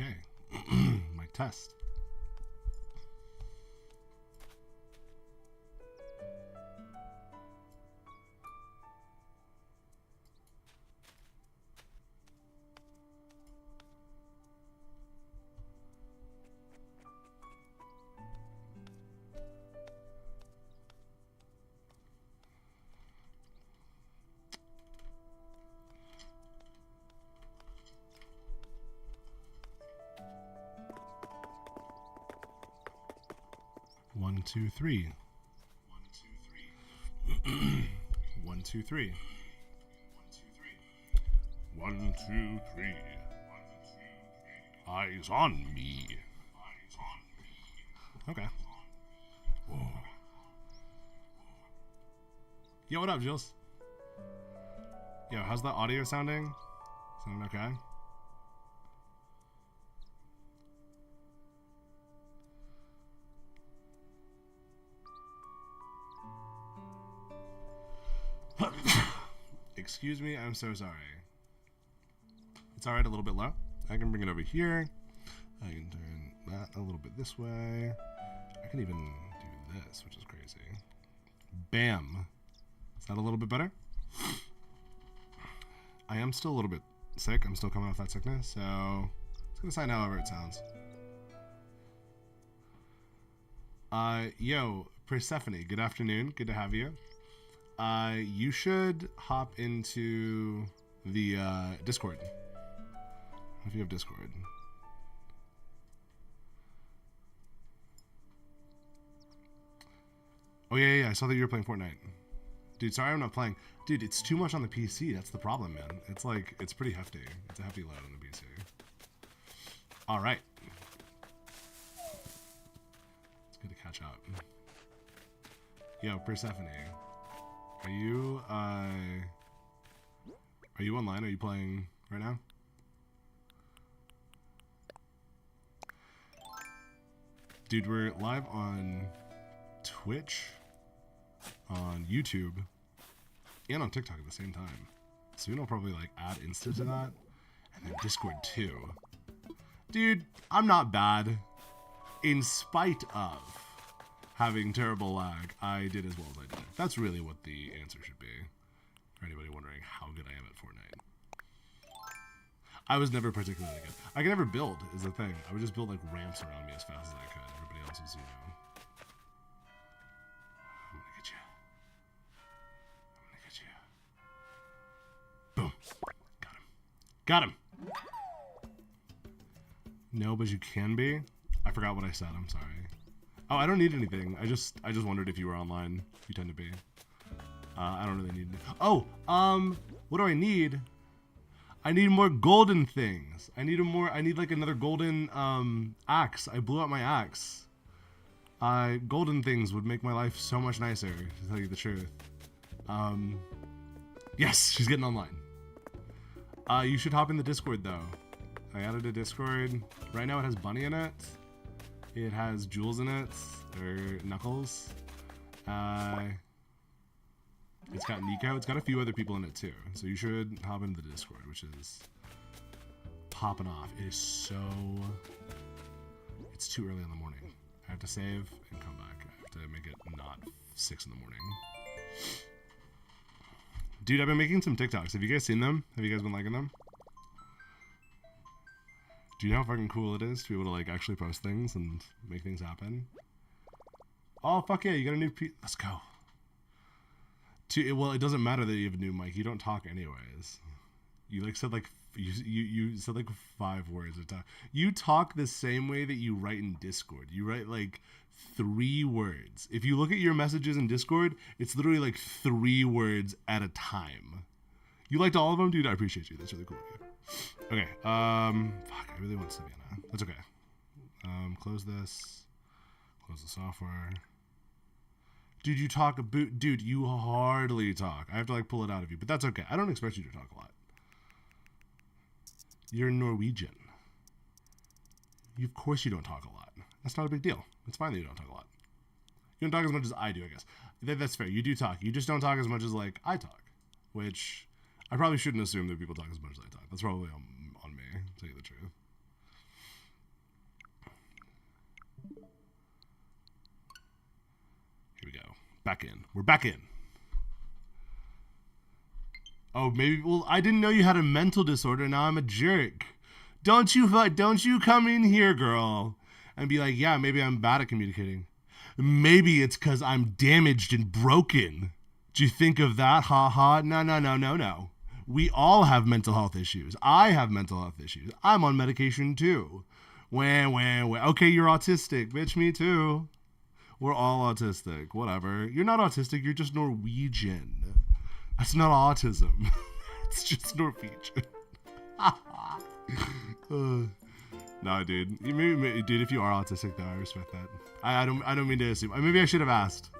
Okay. Mic test. One, two, three. 1, 2, 3. 1, 2, 3. Eyes on me. Okay. Whoa. Yo, what up, Jules? Yo, how's the audio sounding? Sounding okay? Excuse me, I'm so sorry. It's alright, a little bit low. I can bring it over here. I can turn that a little bit this way. I can even do this, which is crazy. Bam. Is that a little bit better? I am still a little bit sick. I'm still coming off that sickness, so it's gonna sound however it sounds. Yo, Persephone, good afternoon. Good to have you. You should hop into the Discord. If you have Discord. Oh yeah, I saw that you were playing Fortnite. Dude, sorry I'm not playing. Dude, it's too much on the PC. That's the problem, man. It's like, it's pretty hefty. It's a hefty load on the PC. All right. It's good to catch up. Yo, Persephone. Are you online? Are you playing right now? Dude, we're live on Twitch, on YouTube, and on TikTok at the same time. Soon I'll probably like add Insta to that, and then Discord too. Dude, I'm not bad. In spite of having terrible lag, I did as well as I did. That's really what the answer should be, for anybody wondering how good I am at Fortnite. I was never particularly good. I could never build, is the thing. I would just build like ramps around me as fast as I could. Everybody else was, you know. I'm gonna get you. I'm gonna get you. Boom. Got him. Got him. No, but you can be. I forgot what I said. I'm sorry. Oh, I don't need anything. I just wondered if you were online. You tend to be. I don't really need. Oh, what do I need? I need more golden things. I need like another golden axe. I blew out my axe. Golden things would make my life so much nicer, to tell you the truth. Yes, she's getting online. You should hop in the Discord though. I added a Discord. Right now it has Bunny in it. It has Jules in it, or Knuckles. It's got Nico. It's got a few other people in it too. So you should hop into the Discord, which is popping off. It is so... It's too early in the morning. I have to save and come back. I have to make it not 6 in the morning. Dude, I've been making some TikToks. Have you guys seen them? Have you guys been liking them? Do you know how fucking cool it is to be able to like actually post things and make things happen? Oh, fuck yeah, you got a new let's go. Well, it doesn't matter that you have a new mic. You don't talk anyways. You like said like you said like 5 words at a time. You talk the same way that you write in Discord. You write like 3 words. If you look at your messages in Discord, it's literally like 3 words at a time. You liked all of them, dude. I appreciate you. That's really cool of you. Okay. Fuck. I really want Savannah. That's okay. Close this. Close the software. Dude, you talk a boot. Dude, you hardly talk. I have to like pull it out of you, but that's okay. I don't expect you to talk a lot. You're Norwegian. Of course you don't talk a lot. That's not a big deal. It's fine that you don't talk a lot. You don't talk as much as I do, I guess. That's fair. You do talk. You just don't talk as much as like I talk, which I probably shouldn't assume that people talk as much as I talk. That's probably on me, to tell you the truth. back in. We're back in. Oh, maybe. Well, I didn't know you had a mental disorder. Now I'm a jerk. Don't you come in here, girl, and be like, yeah, maybe I'm bad at communicating. Maybe it's because I'm damaged and broken. Do you think of that? Ha ha. No. We all have mental health issues. I have mental health issues. I'm on medication too. Wah. Okay, you're autistic. Bitch, me too. We're all autistic. Whatever. You're not autistic. You're just Norwegian. That's not autism. It's just Norwegian. No, dude. Dude, if you are autistic, though, I respect that. I don't mean to assume. Maybe I should have asked.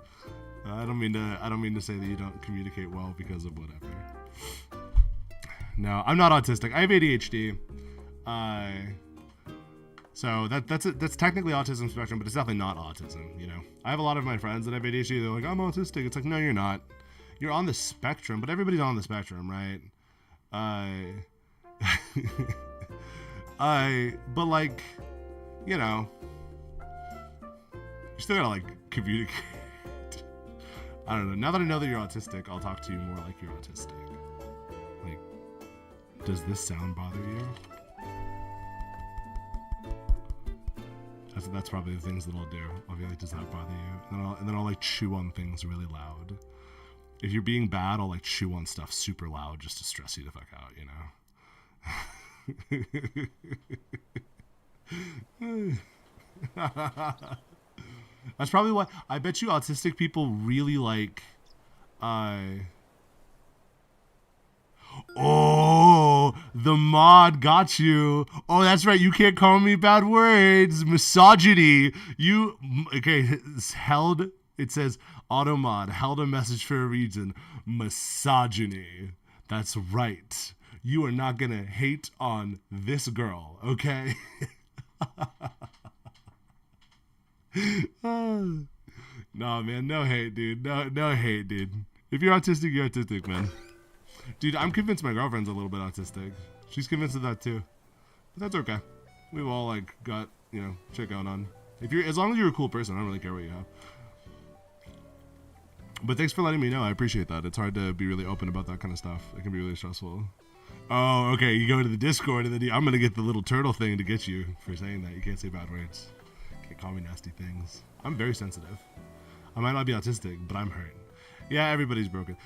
I don't mean to say that you don't communicate well because of whatever. No, I'm not autistic. I have ADHD. So that's technically autism spectrum, but it's definitely not autism. You know, I have a lot of my friends that have ADHD. They're like, I'm autistic. It's like, no, you're not. You're on the spectrum, but everybody's on the spectrum, right? But like, you know, you still gotta like communicate. I don't know. Now that I know that you're autistic, I'll talk to you more like you're autistic. Like, does this sound bother you? That's probably the things that I'll do. I'll be like, does that bother you? And then I'll like chew on things really loud. If you're being bad, I'll like chew on stuff super loud just to stress you the fuck out, you know? That's probably why I bet you autistic people really like oh, the mod got you. Oh, that's right. You can't call me bad words. Misogyny. It says automod held a message for a reason. Misogyny. That's right. You are not gonna hate on this girl, okay? No, man, no hate, dude. No hate, dude. If you're autistic, you're autistic, man. Dude, I'm convinced my girlfriend's a little bit autistic. She's convinced of that too. But that's okay. We've all like got, you know, shit going on. As long as you're a cool person, I don't really care what you have. But thanks for letting me know. I appreciate that. It's hard to be really open about that kind of stuff. It can be really stressful. Oh, okay. You go to the Discord and then I'm gonna get the little turtle thing to get you for saying that. You can't say bad words. Can't call me nasty things. I'm very sensitive. I might not be autistic, but I'm hurt. Yeah, everybody's broken.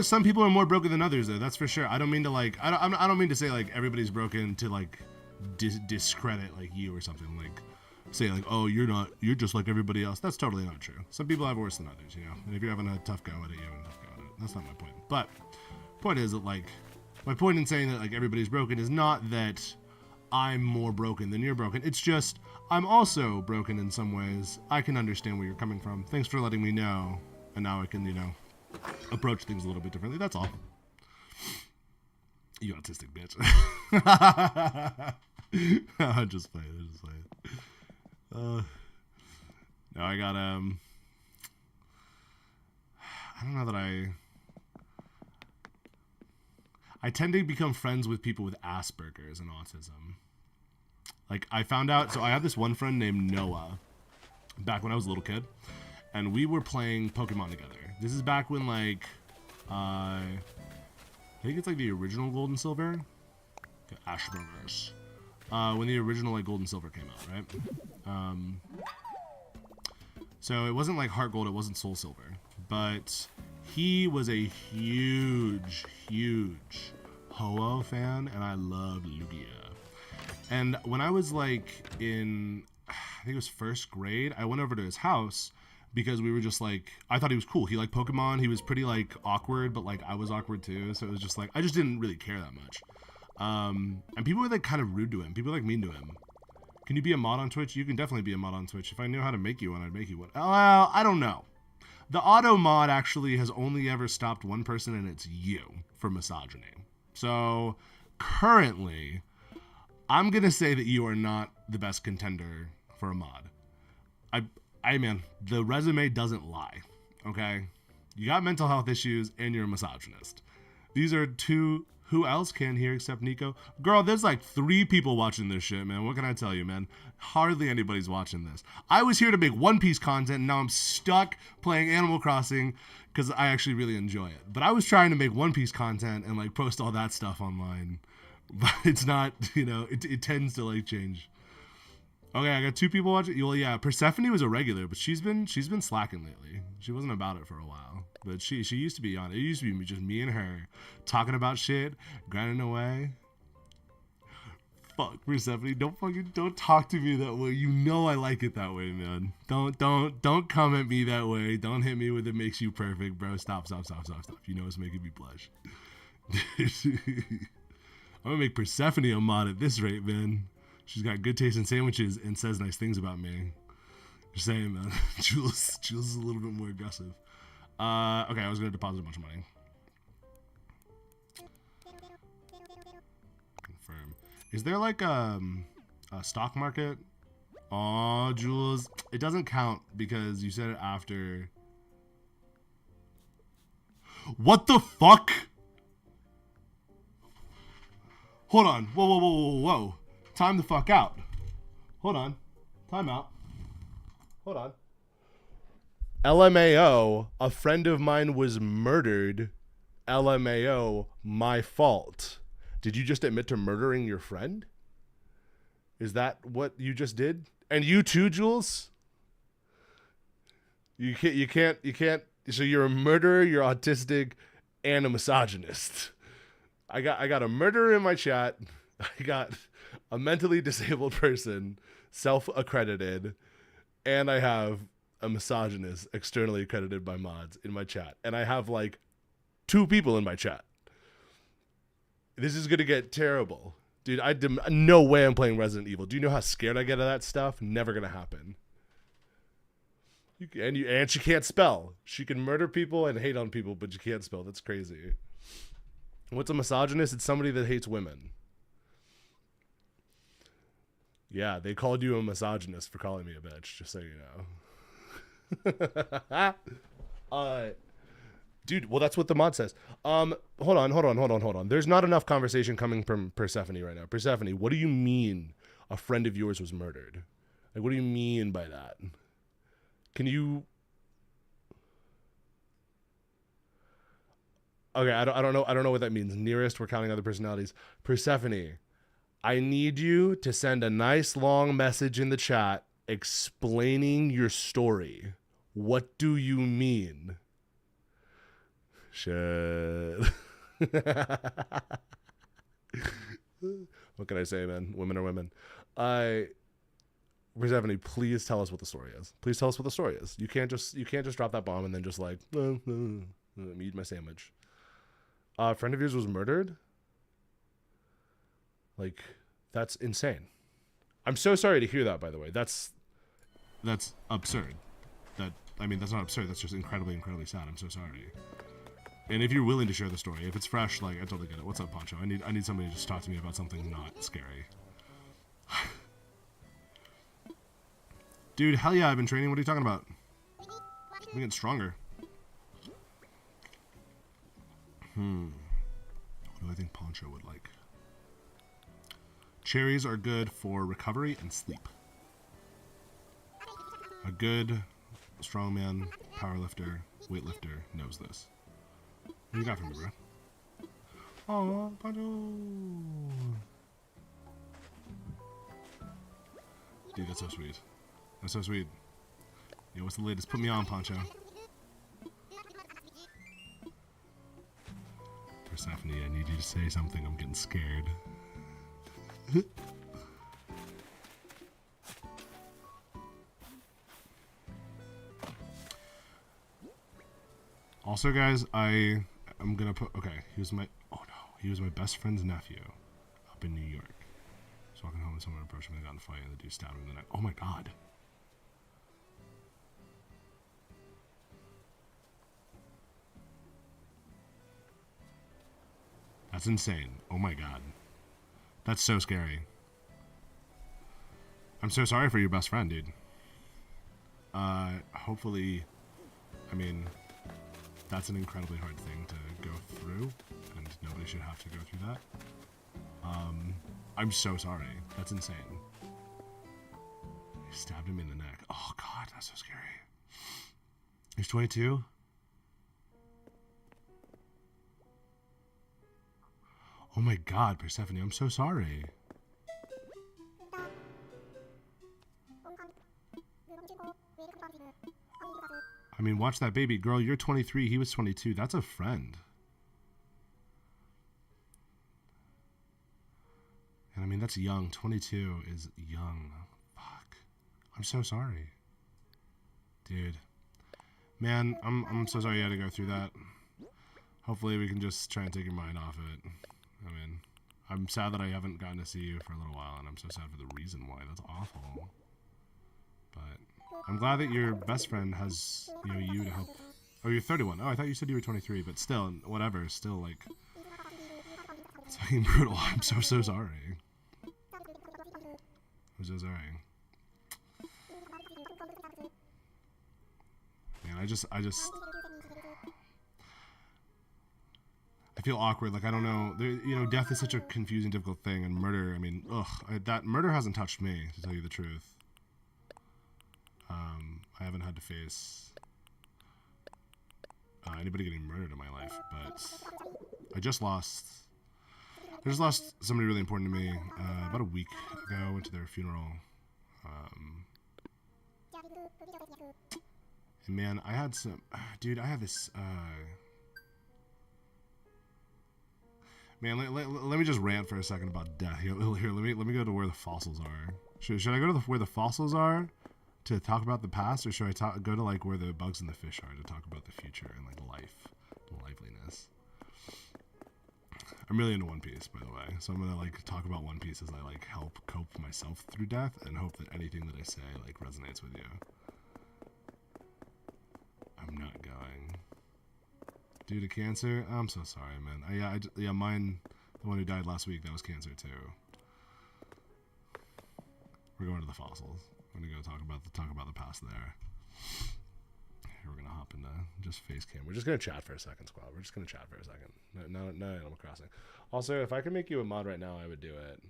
Some people are more broken than others, though. That's for sure. I don't mean to like. I don't mean to say like everybody's broken to like discredit like you or something. Like say like, oh, you're just like everybody else. That's totally not true. Some people have worse than others, you know. And if you're having a tough go at it, you're having a tough go at it. That's not my point. But point is that like my point in saying that like everybody's broken is not that I'm more broken than you're broken. It's just I'm also broken in some ways. I can understand where you're coming from. Thanks for letting me know. And now I can, you know, approach things a little bit differently. That's all. You autistic bitch. I'm just playing. No, I got, I don't know that I tend to become friends with people with Asperger's and autism. Like, I found out, so I had this one friend named Noah back when I was a little kid, and we were playing Pokemon together. This is back when, like, I think it's like the original Gold and Silver. Asperger's. When the original, like, Gold and Silver came out, right? So it wasn't like Heart Gold, it wasn't Soul Silver, but he was a huge Ho-Oh fan, and I loved Lugia. And when I was like in, I think it was first grade, I went over to his house because we were just like, I thought he was cool. He liked Pokemon. He was pretty like awkward, but like I was awkward too. So it was just like, I just didn't really care that much. And people were like kind of rude to him. People were like mean to him. Can you be a mod on Twitch? You can definitely be a mod on Twitch. If I knew how to make you one, I'd make you one. Well, I don't know. The auto mod actually has only ever stopped one person, and it's you for misogyny. So currently, I'm going to say that you are not the best contender for a mod. Man, the resume doesn't lie, okay? You got mental health issues and you're a misogynist. These are two Who else can hear except Nico? Girl, there's like 3 people watching this shit, man. What can I tell you, man? Hardly anybody's watching this. I was here to make One Piece content, and now I'm stuck playing Animal Crossing because I actually really enjoy it. But I was trying to make One Piece content and like post all that stuff online. But it's not, it tends to like change. Okay, I got 2 people watching. Well, yeah, Persephone was a regular, but she's been slacking lately. She wasn't about it for a while, but she used to be on it. It used to be just me and her talking about shit, grinding away. Fuck Persephone, don't talk to me that way. You know I like it that way, man. Don't come at me that way. Don't hit me with it makes you perfect, bro. Stop. You know it's making me blush. I'm gonna make Persephone a mod at this rate, man. She's got good taste in sandwiches and says nice things about me. Just saying, man. Jules is a little bit more aggressive. Okay, I was gonna deposit a bunch of money. Confirm. Is there like a stock market? Oh, Jules, it doesn't count because you said it after. What the fuck? Hold on. Whoa. Time the fuck out. Hold on. Time out. Hold on. LMAO, a friend of mine was murdered. LMAO, my fault. Did you just admit to murdering your friend? Is that what you just did? And you too, Jules? You can't. So you're a murderer, you're autistic, and a misogynist. I got a murderer in my chat. I got a mentally disabled person, self-accredited, and I have a misogynist externally accredited by mods in my chat. And I have like 2 people in my chat. This is going to get terrible. Dude, no way I'm playing Resident Evil. Do you know how scared I get of that stuff? Never going to happen. And she can't spell. She can murder people and hate on people, but she can't spell. That's crazy. What's a misogynist? It's somebody that hates women. Yeah, they called you a misogynist for calling me a bitch, just so you know. Dude, well, that's what the mod says. Hold on. There's not enough conversation coming from Persephone right now. Persephone, what do you mean a friend of yours was murdered? Like, what do you mean by that? Can you... Okay, I don't know what that means. Nearest, we're counting other personalities. Persephone, I need you to send a nice long message in the chat explaining your story. What do you mean? Shit. What can I say, man? Women are women. Persephone, please tell us what the story is. Please tell us what the story is. You can't just drop that bomb and then just like eat my sandwich. A friend of yours was murdered? Like, that's insane. I'm so sorry to hear that, by the way. That's absurd. That's not absurd. That's just incredibly, incredibly sad. I'm so sorry. And if you're willing to share the story, if it's fresh, like, I totally get it. What's up, Poncho? I need somebody to just talk to me about something not scary. Dude, hell yeah, I've been training. What are you talking about? I'm getting stronger. What do I think Poncho would like? Cherries are good for recovery and sleep. A good strongman, powerlifter, weightlifter knows this. What do you got for me, bro? Oh, Poncho! Dude, that's so sweet. That's so sweet. Yo, what's the latest? Put me on, Poncho. Persephone, I need you to say something. I'm getting scared. Also, guys, I'm gonna put. Okay, he was my best friend's nephew up in New York. So walking home and someone approached me and got in a fight and the dude stabbed him in the neck. Oh my god. That's insane. Oh my god. That's so scary. I'm so sorry for your best friend, dude. Hopefully, I mean, that's an incredibly hard thing to go through, and nobody should have to go through that. I'm so sorry. That's insane. He stabbed him in the neck. Oh god, that's so scary. He's 22? Oh my god, Persephone, I'm so sorry. I mean, watch that baby. Girl, you're 23, he was 22. That's a friend. And I mean, that's young. 22 is young. Fuck. I'm so sorry. Dude. Man, I'm so sorry you had to go through that. Hopefully we can just try and take your mind off it. I mean, I'm sad that I haven't gotten to see you for a little while, and I'm so sad for the reason why. That's awful. But I'm glad that your best friend has, you know, you to help. Oh, you're 31. Oh, I thought you said you were 23, but still, whatever. Still, like, it's fucking brutal. I'm so sorry. I'm so sorry. Man, I feel awkward. Like, I don't know. There, you know, death is such a confusing, difficult thing, and murder. I mean, that murder hasn't touched me, to tell you the truth. I haven't had to face anybody getting murdered in my life, but I just lost somebody really important to me about a week ago. I went to their funeral. And man, I had some, dude, I had this, man, let me just rant for a second about death. Here, let me go to where the fossils are. Should I go to where the fossils are to talk about the past, or should I go to like where the bugs and the fish are to talk about the future and like life, the liveliness? I'm really into One Piece, by the way, so I'm gonna like talk about One Piece as I like help cope myself through death, and hope that anything that I say like resonates with you. I'm not going. Due to cancer? I'm so sorry, man. Yeah, mine, the one who died last week, that was cancer too. We're going to the fossils. We're gonna go talk about the past there. Here we're gonna hop into just face cam. We're just gonna chat for a second, squad. We're just gonna chat for a second. No Animal Crossing. Also, if I could make you a mod right now, I would do it.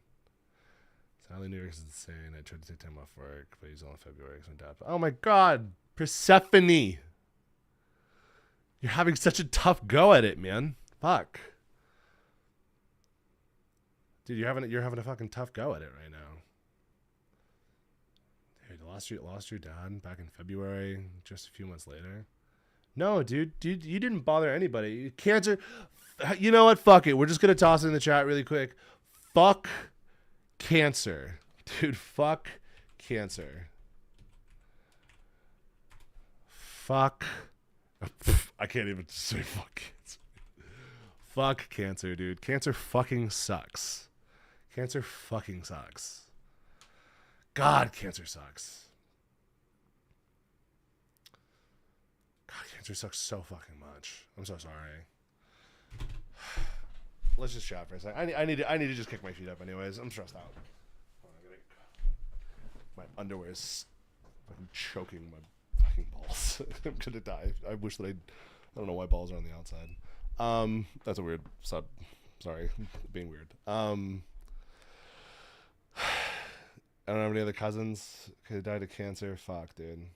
Sadly, New York is insane. I tried to take time off work, but he's on February. So I'm oh my god, Persephone! You're having such a tough go at it, man. Fuck. Dude, you're having a fucking tough go at it right now. Dude, lost your dad back in February, just a few months later. No, dude, you didn't bother anybody. Cancer, you know what? Fuck it. We're just gonna toss it in the chat really quick. Fuck cancer, dude. Fuck cancer. Fuck. I can't even say fuck cancer. Fuck cancer, dude. Cancer fucking sucks. Cancer fucking sucks. God, cancer sucks. God, cancer sucks so fucking much. I'm so sorry. Let's just chat for a second. I need to just kick my feet up anyways. I'm stressed out. My underwear is fucking choking my fucking balls. I'm gonna die. I wish that I don't know why balls are on the outside. That's a weird sub. Sorry, being weird. I don't have any other cousins who died of cancer. Fuck, dude.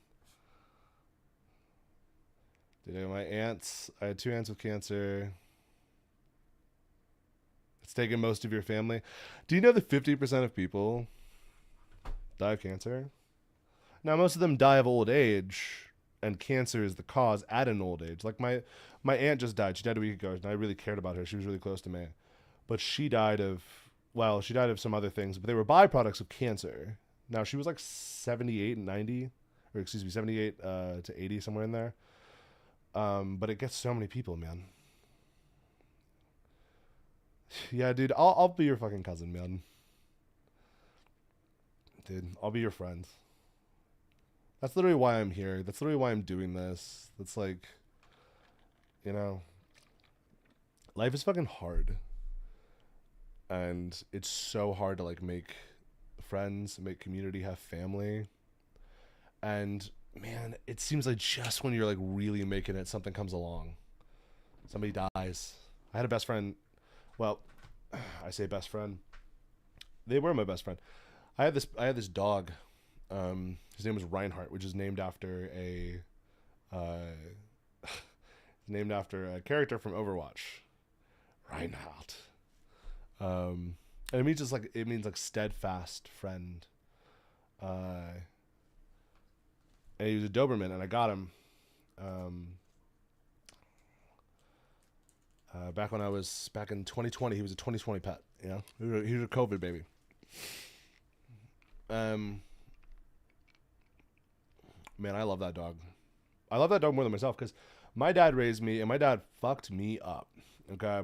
Dude, my aunts. I had 2 aunts with cancer. It's taken most of your family. Do you know that 50% of people die of cancer? Now, most of them die of old age, and cancer is the cause at an old age. Like my aunt just died. She died a week ago, and I really cared about her. She was really close to me. But she died of some other things, but they were byproducts of cancer. Now, she was like 78 and 90, or excuse me, 78 to 80, somewhere in there. But it gets so many people, man. Yeah, dude, I'll be your fucking cousin, man. Dude, I'll be your friend. That's literally why I'm here. That's literally why I'm doing this. That's like, you know, life is fucking hard. And it's so hard to like make friends, make community, have family. And man, it seems like just when you're like really making it, something comes along. Somebody dies. I had a best friend. Well, I say best friend. They were my best friend. I had this dog. His name was Reinhardt, which is named after a named after a character from Overwatch. Reinhardt. And it means like steadfast friend. Uh, and he was a Doberman, and I got him. Um, back when I was back in 2020, he was a 2020 pet. You know, he was a COVID baby. Um, Man, I love that dog. I love that dog more than myself because my dad raised me, and my dad fucked me up. Okay,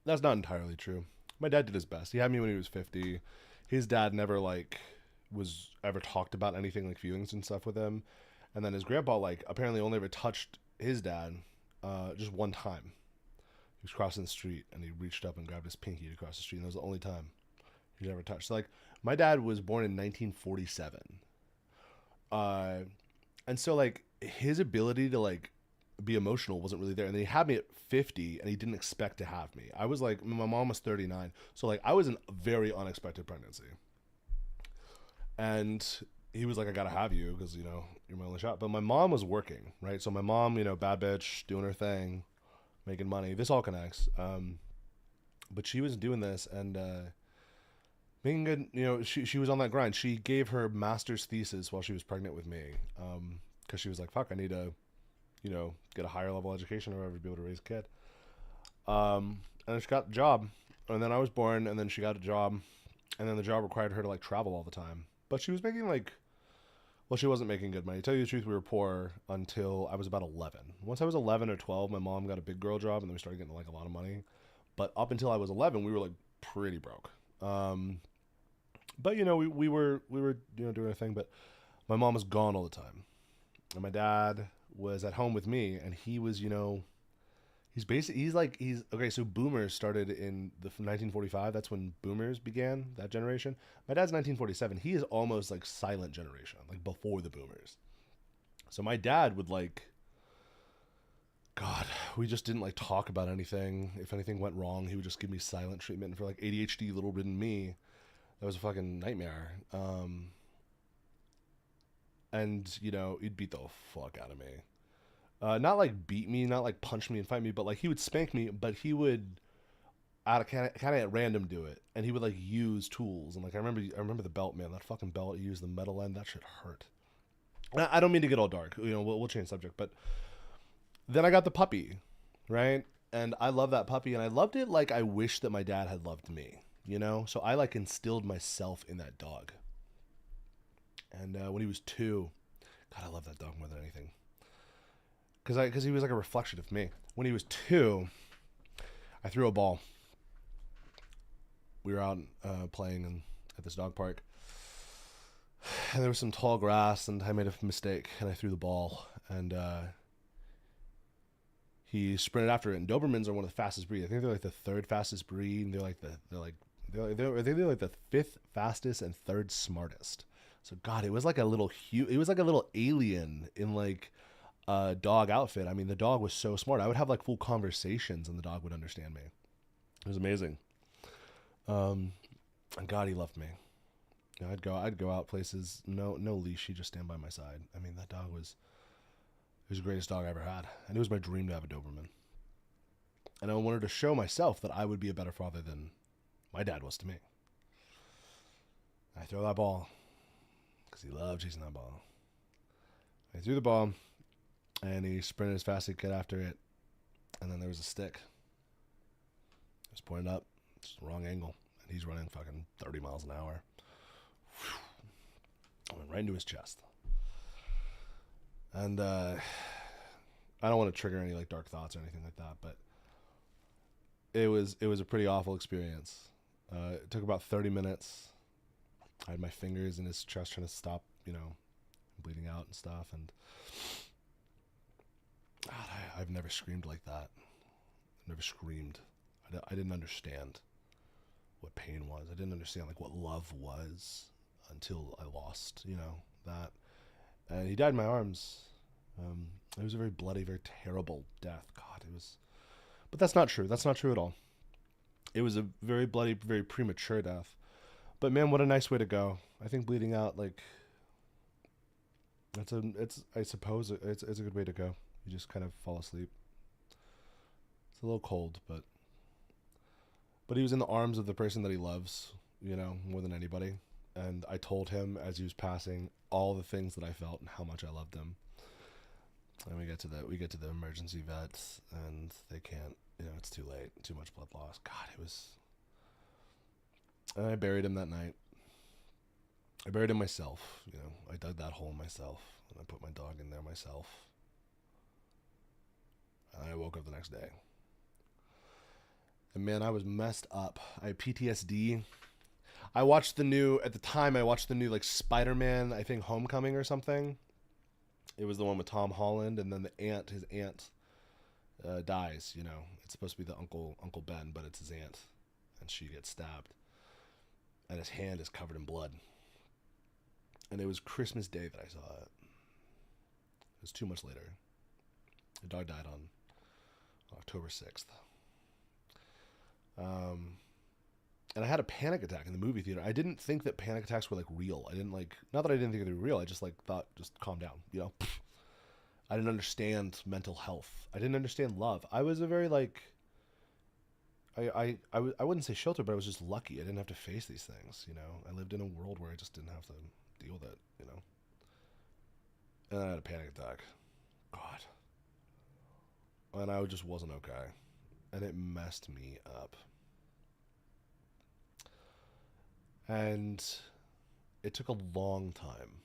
that's not entirely true. My dad did his best. He had me when he was 50. His dad never like was ever talked about anything like feelings and stuff with him. And then his grandpa like apparently only ever touched his dad just one time. He was crossing the street and he reached up and grabbed his pinky to cross the street, and that was the only time he's ever touched. So like my dad was born in 1947. Uh and so like his ability to like be emotional wasn't really there. And then he had me at 50 and he didn't expect to have me. I was like, my mom was 39. So like I was in a very unexpected pregnancy. And he was like, I gotta have you because, you know, you're my only shot. But my mom was working, right? So my mom, you know, bad bitch, doing her thing, making money. This all connects. But she was doing this and making good, you know, she was on that grind. She gave her master's thesis while she was pregnant with me. Because she was like, fuck, I need to, you know, get a higher level education or whatever to be able to raise a kid. And then she got a job. And then I was born, and then she got a job. And then the job required her to like travel all the time. But she was making like, well, she wasn't making good money. To tell you the truth, we were poor until I was about 11. Once I was 11 or 12, my mom got a big girl job, and then we started getting like a lot of money. But up until I was 11, we were like pretty broke. But you know, we were you know doing our thing. But my mom was gone all the time, and my dad was at home with me, and he was, you know, he's okay. So boomers started in the 1945. That's when boomers began, that generation. My dad's 1947. He is almost like silent generation, like before the boomers. So my dad would like, God, we just didn't like talk about anything. If anything went wrong, he would just give me silent treatment. And for like ADHD little ridden me, that was a fucking nightmare. And you know, he'd beat the fuck out of me. Not like beat me, not like punch me and fight me, but like he would spank me, but he would out of kind of at random do it, and he would like use tools. And like I remember the belt, man, that fucking belt. He used the metal end. That shit hurt. I don't mean to get all dark. You know, we'll change subject, but then I got the puppy, right? And I love that puppy, and I loved it like I wish that my dad had loved me. You know, so I like instilled myself in that dog. And when he was 2, God, I love that dog more than anything. Because he was like a reflection of me. When he was 2, I threw a ball. We were out playing at this dog park, and there was some tall grass, and I made a mistake, and I threw the ball, and he sprinted after it. And Dobermans are one of the fastest breeds. I think they're like the 3rd fastest breed. And I think they're like the 5th fastest and 3rd smartest. So God, it was like a little it was like a little alien in like a dog outfit. I mean, the dog was so smart. I would have like full conversations, and the dog would understand me. It was amazing. And God, he loved me. You know, I'd go out places, no leash. He'd just stand by my side. I mean, that dog was the greatest dog I ever had, and it was my dream to have a Doberman. And I wanted to show myself that I would be a better father than my dad was to me. I throw that ball because he loved chasing that ball. I threw the ball, and he sprinted as fast as he could after it, and then there was a stick. It was pointed up, just the wrong angle, and he's running fucking 30 miles an hour. I went right into his chest. And I don't want to trigger any like dark thoughts or anything like that, but it was a pretty awful experience. It took about 30 minutes. I had my fingers in his chest trying to stop, you know, bleeding out and stuff. And God, I've never screamed like that. I've never screamed. I didn't understand what pain was. I didn't understand like what love was until I lost, you know, that. And he died in my arms. It was a very bloody, very terrible death. God, it was But that's not true. That's not true at all. It was a very bloody, very premature death. But man, what a nice way to go. I think bleeding out, like, I suppose it's a good way to go. You just kind of fall asleep. It's a little cold, but he was in the arms of the person that he loves, more than anybody. And I told him as he was passing all the things that I felt and how much I loved him. And we get to the emergency vet, and they can't, it's too late, too much blood loss. God, it was. And I buried him that night. I buried him myself, I dug that hole myself, and I put my dog in there myself. And I woke up the next day. And man, I was messed up. I had PTSD. I watched the new like Spider-Man, I think Homecoming or something. It was the one with Tom Holland, and then his aunt dies, It's supposed to be the Uncle Ben, but it's his aunt, and she gets stabbed. And his hand is covered in blood. And it was Christmas Day that I saw it. It was 2 months later. The dog died on October 6th. And I had a panic attack in the movie theater. I didn't think that panic attacks were like real. Not that I didn't think they were real. I just thought, just calm down, I didn't understand mental health. I didn't understand love. I was a very I wouldn't say sheltered, but I was just lucky. I didn't have to face these things, I lived in a world where I just didn't have to deal with it, And I had a panic attack. God. And I just wasn't okay. And it messed me up. And it took a long time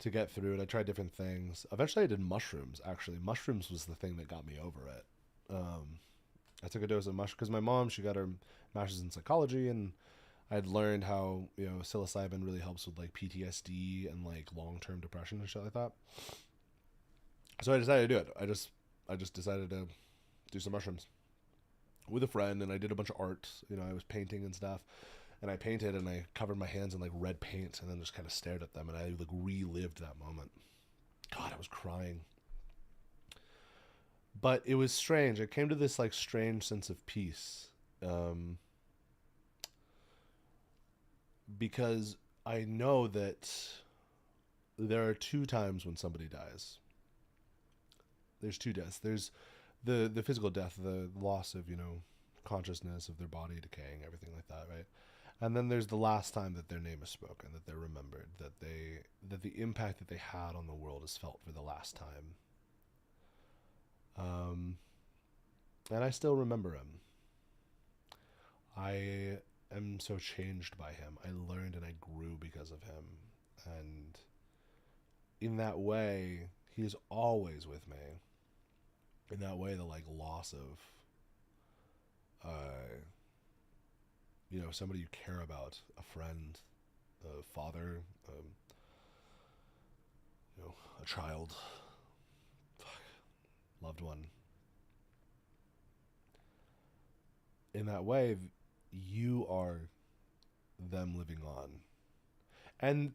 to get through it. I tried different things. Eventually I did mushrooms, actually. Mushrooms was the thing that got me over it. I took a dose of mushrooms because my mom, she got her master's in psychology, and I had learned how, psilocybin really helps with like PTSD and like long-term depression and shit like that. So I decided to do it. I just decided to do some mushrooms with a friend, and I did a bunch of art. I was painting and stuff, and I painted, and I covered my hands in like red paint, and then just kind of stared at them, and I like relived that moment. God, I was crying. But it was strange. I came to this like strange sense of peace, because I know that there are 2 times when somebody dies. There's 2 deaths. There's the physical death, the loss of, consciousness, of their body decaying, everything like that, right? And then there's the last time that their name is spoken, that they're remembered, that the impact that they had on the world is felt for the last time. And I still remember him. I am so changed by him. I learned and I grew because of him. And in that way, he is always with me. In that way, the like loss of, somebody you care about, a friend, a father, a child, loved one. In that way, you are them living on. And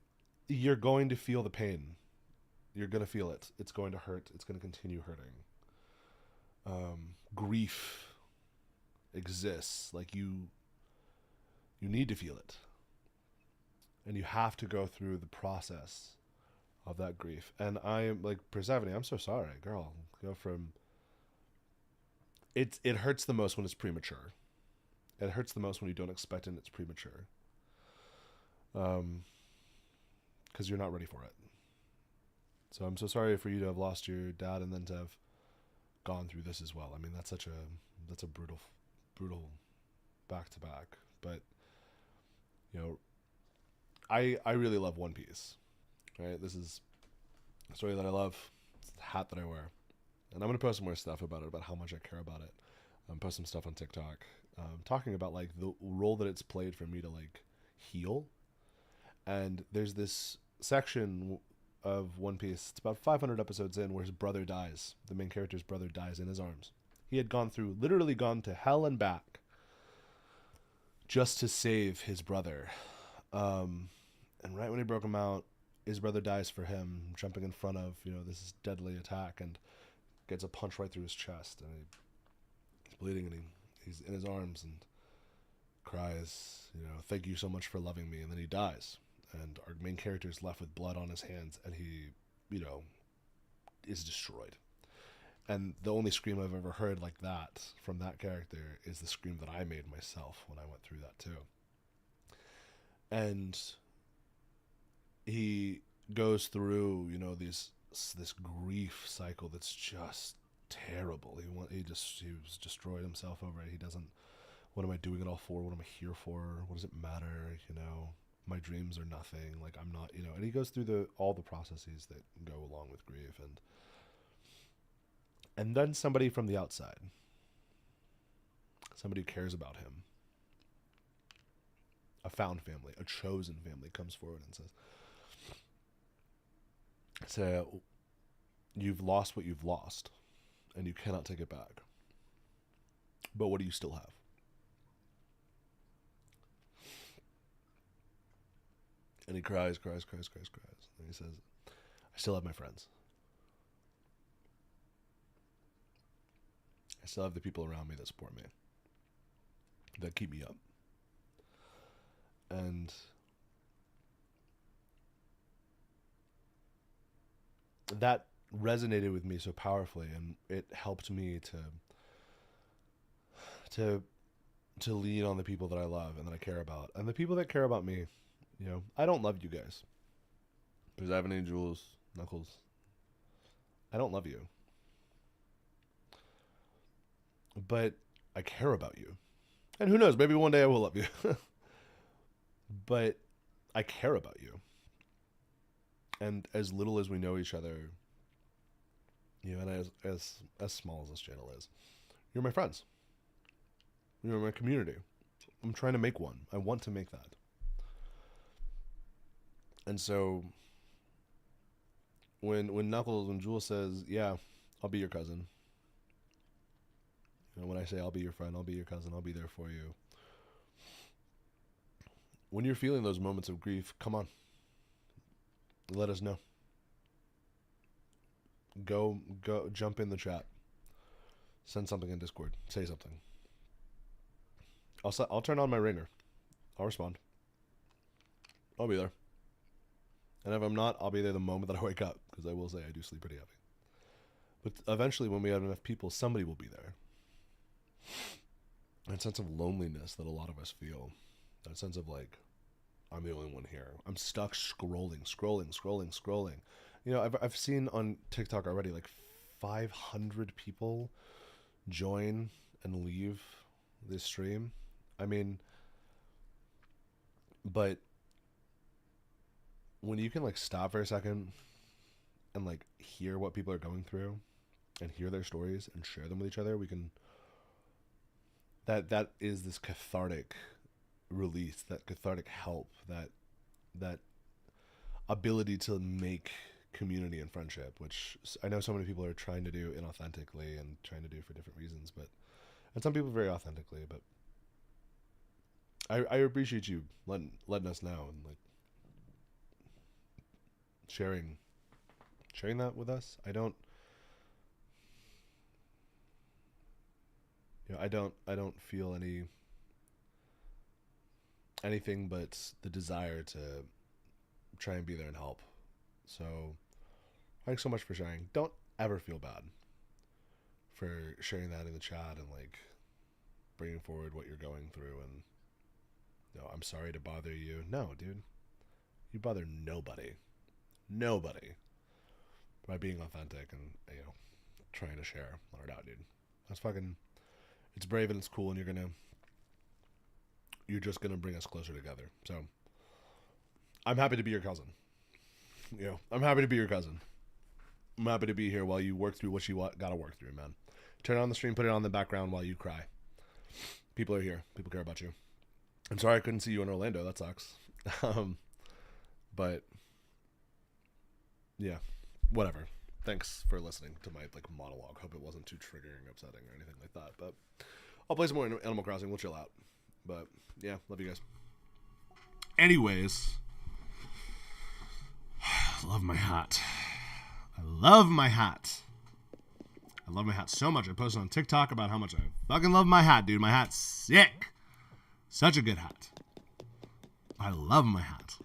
you're going to feel the pain. You're going to feel it. It's going to hurt. It's going to continue hurting. Grief exists. Like you need to feel it. And you have to go through the process of that grief. And I am like, Persephone, I'm so sorry, girl. Go from... It hurts the most when it's premature. It hurts the most when you don't expect it and it's premature. Because you're not ready for it. So I'm so sorry for you to have lost your dad and then to have gone through this as well. I mean, that's a brutal back to back. But I really love One Piece. Right? This is a story that I love. It's the hat that I wear. And I'm gonna post some more stuff about it, about how much I care about it. Post some stuff on TikTok, talking about like the role that it's played for me to like heal. And there's this section of One Piece, it's about 500 episodes in, where his brother dies. The main character's brother dies in his arms. He had literally gone to hell and back just to save his brother. And right when he broke him out, his brother dies for him, jumping in front of, this deadly attack. And gets a punch right through his chest, and he's bleeding, and he's in his arms and cries, thank you so much for loving me, and then he dies, and our main character is left with blood on his hands, and he, is destroyed. And the only scream I've ever heard like that from that character is the scream that I made myself when I went through that too. And he goes through, this grief cycle that's just terrible. He was destroyed himself over it. He doesn't. What am I doing it all for? What am I here for? What does it matter? My dreams are nothing. Like, I'm not. And he goes through all the processes that go along with grief, and then somebody from the outside, somebody who cares about him, a found family, a chosen family, comes forward and says, you've lost what you've lost, and you cannot take it back. But what do you still have? And he cries. And he says, I still have my friends. I still have the people around me that support me, that keep me up. And that resonated with me so powerfully, and it helped me to lean on the people that I love and that I care about. And the people that care about me, I don't love you guys. Because Ebony, Jules, Knuckles, I don't love you. But I care about you. And who knows, maybe one day I will love you. But I care about you. And as little as we know each other, and as small as this channel is, you're my friends. You're my community. I'm trying to make one. I want to make that. And so when Jules says, yeah, I'll be your cousin. When I say I'll be your friend, I'll be your cousin, I'll be there for you. When you're feeling those moments of grief, come on. Let us know. Go jump in the chat. Send something in Discord. Say something. I'll turn on my ringer. I'll respond. I'll be there. And if I'm not, I'll be there the moment that I wake up, because I will say I do sleep pretty heavy. But eventually, when we have enough people, somebody will be there. That sense of loneliness that a lot of us feel. That sense of like, I'm the only one here. I'm stuck scrolling. I've seen on TikTok already like 500 people join and leave this stream. I mean, but when you can like stop for a second and like hear what people are going through and hear their stories and share them with each other, we can. That is this cathartic release, that cathartic help, that ability to make community and friendship, which I know so many people are trying to do inauthentically and trying to do for different reasons, and some people very authentically, but I appreciate you letting us know and like sharing that with us. I don't feel anything but the desire to try and be there and help. So thanks so much for sharing. Don't ever feel bad for sharing that in the chat and like bringing forward what you're going through. And I'm sorry to bother you. No, dude, you bother nobody by being authentic and trying to share our doubt, dude. That's fucking. It's brave and it's cool, and you're just gonna bring us closer together. So I'm happy to be your cousin. I'm happy to be your cousin. I'm happy to be here while you work through what you gotta work through, man. Turn on the stream, put it on the background while you cry. People are here. People care about you. I'm sorry I couldn't see you in Orlando. That sucks. But yeah, whatever. Thanks for listening to my like monologue. Hope it wasn't too triggering, upsetting, or anything like that. But I'll play some more Animal Crossing. We'll chill out. But yeah, love you guys. Anyways, I love my hat. I love my hat so much. I posted on TikTok about how much I fucking love my hat, dude. My hat's sick. Such a good hat. I love my hat.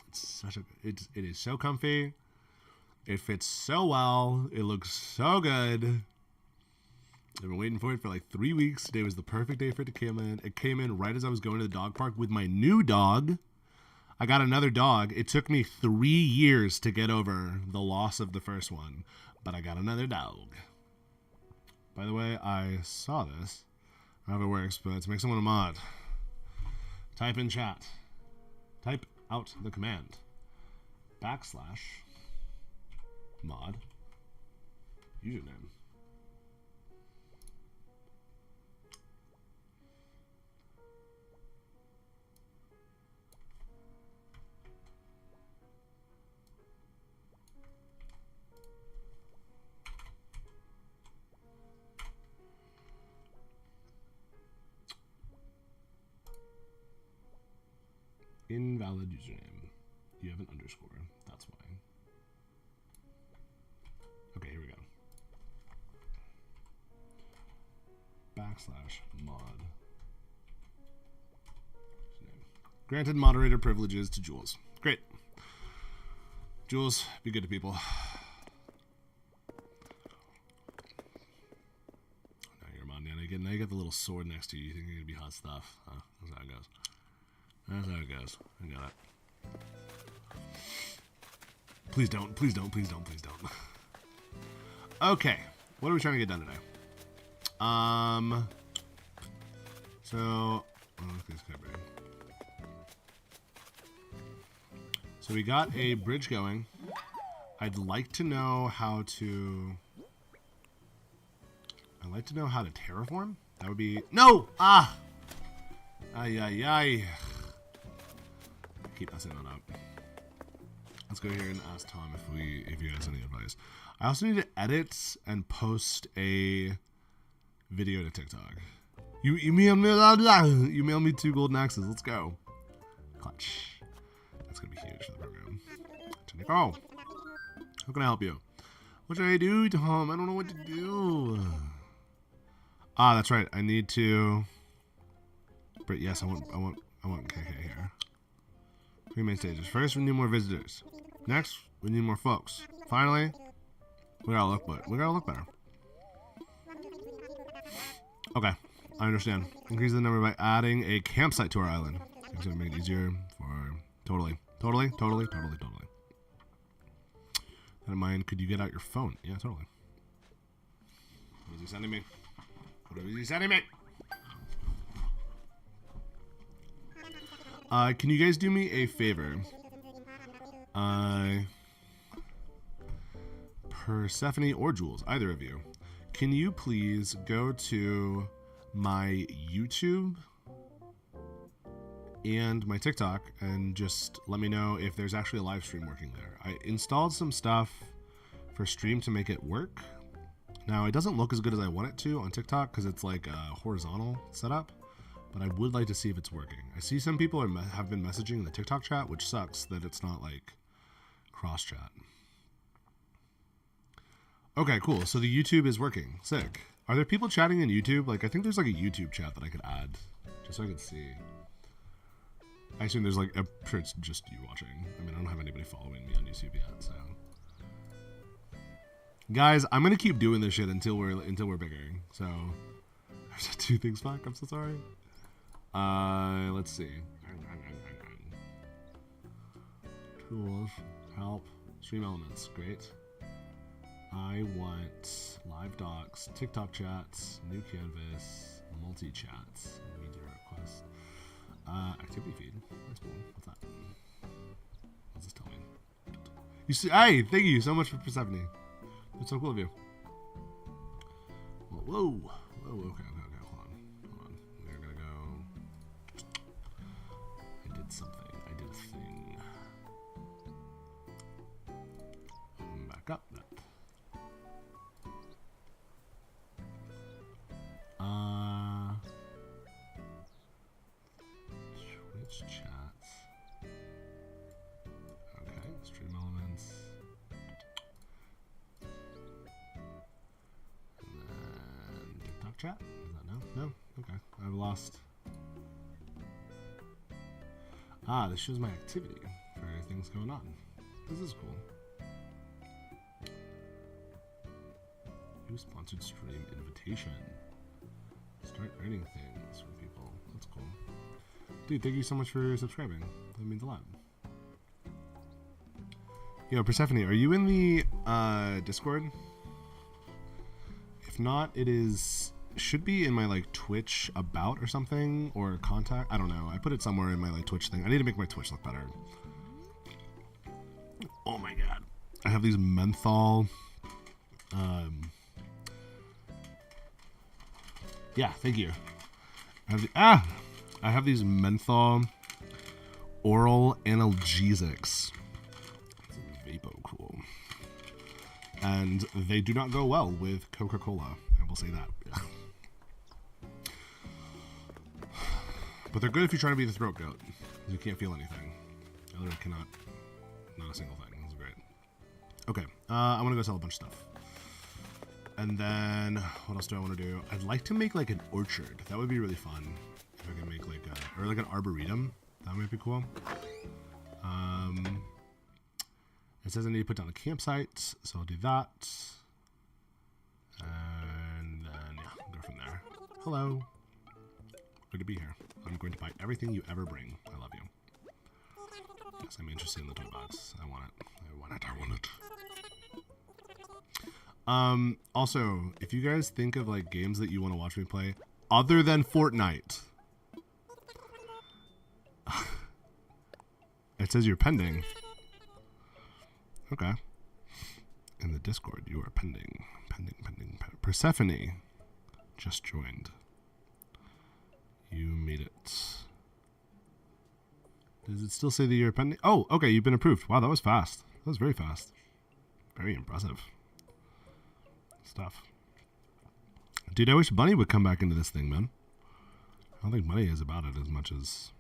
It's such a it is so comfy. It fits so well. It looks so good. I've been waiting for it for like 3 weeks. Today was the perfect day for it to come in. It came in right as I was going to the dog park with my new dog. I got another dog. It took me 3 years to get over the loss of the first one, but I got another dog. By the way, I saw this. I don't know if it works, but to make someone a mod, type in chat. Type out the command. / mod username. Invalid username. You have an underscore. That's why. Okay, here we go. / mod. Granted moderator privileges to Jules. Great. Jules, be good to people. Now you're a mod. Now you get the little sword next to you. You think you're going to be hot stuff. That's how it goes. That's how it goes. I got it. Please don't. Please don't. Please don't. Please don't. Okay. What are we trying to get done today? So we got a bridge going. I'd like to know how to terraform. That would be no. Ah. Ay ay ay. Keep messing that up. Let's go here and ask Tom if he has any advice. I also need to edit and post a video to TikTok. You mail me 2 golden axes. Let's go. Clutch. That's gonna be huge for the program. Oh, how can I help you? What should I do, Tom? I don't know what to do. Ah, that's right. I need to. But yes, I want KK here. 3 main stages. First, we need more visitors. Next, we need more folks. Finally, we gotta look better. Okay, I understand. Increase the number by adding a campsite to our island. It's gonna make it easier for totally. That in mind, could you get out your phone? Yeah, totally. What is he sending me? Can you guys do me a favor? Persephone or Jules, either of you, can you please go to my YouTube and my TikTok and just let me know if there's actually a live stream working there. I installed some stuff for stream to make it work. Now, it doesn't look as good as I want it to on TikTok because it's like a horizontal setup, but I would like to see if it's working. I see some people have been messaging in the TikTok chat, which sucks that it's not like cross chat. Okay, cool. So the YouTube is working. Sick. Are there people chatting in YouTube? Like, I think there's like a YouTube chat that I could add just so I could see. I assume there's like, I'm sure it's just you watching. I mean, I don't have anybody following me on YouTube yet, so. Guys, I'm gonna keep doing this shit until we're bigger. So, there's 2 things back. I'm so sorry. Let's see. Tools, help, stream elements. Great. I want live docs, TikTok chats, new canvas, multi chats, media request, activity feed. That's cool. What's that? What's this tell me? You see? Hey, thank you so much for Persephone. That's so cool of you. Whoa. Okay. Hold on. We're gonna go. I did something. I did a thing. Back up. Twitch chats. Okay, stream elements. chat? Is that no? No? Okay. I've lost. Ah, this shows my activity for things going on. This is cool. New sponsored stream invitation. Start earning things from people. That's cool. Dude, thank you so much for subscribing. That means a lot. Yo, Persephone, are you in the Discord? If not, it should be in my like Twitch about or something, or contact. I don't know. I put it somewhere in my like Twitch thing. I need to make my Twitch look better. Oh my god. I have these menthol. Yeah, thank you. I have these menthol oral analgesics. Vapo cool. And they do not go well with Coca-Cola. I will say that. But they're good if you're trying to be the throat goat. You can't feel anything. I literally cannot. Not a single thing. That's great. Okay. I'm going to go sell a bunch of stuff. And then, what else do I want to do? I'd like to make like an orchard. That would be really fun. If I could make like or like an arboretum. That might be cool. It says I need to put down a campsite, so I'll do that. And then, yeah, I'll go from there. Hello. Good to be here. I'm going to buy everything you ever bring. I love you. Yes, I'm interested in the toy box. I want it. I want it. I want it. Also, if you guys think of like games that you want to watch me play other than Fortnite, it says you're pending. Okay. In the Discord, you are pending. Pending. Persephone just joined. You made it. Does it still say that you're pending? Oh, okay, you've been approved. Wow, that was fast. That was very fast. Very impressive stuff. Dude, I wish Bunny would come back into this thing, man. I don't think Bunny is about it as much as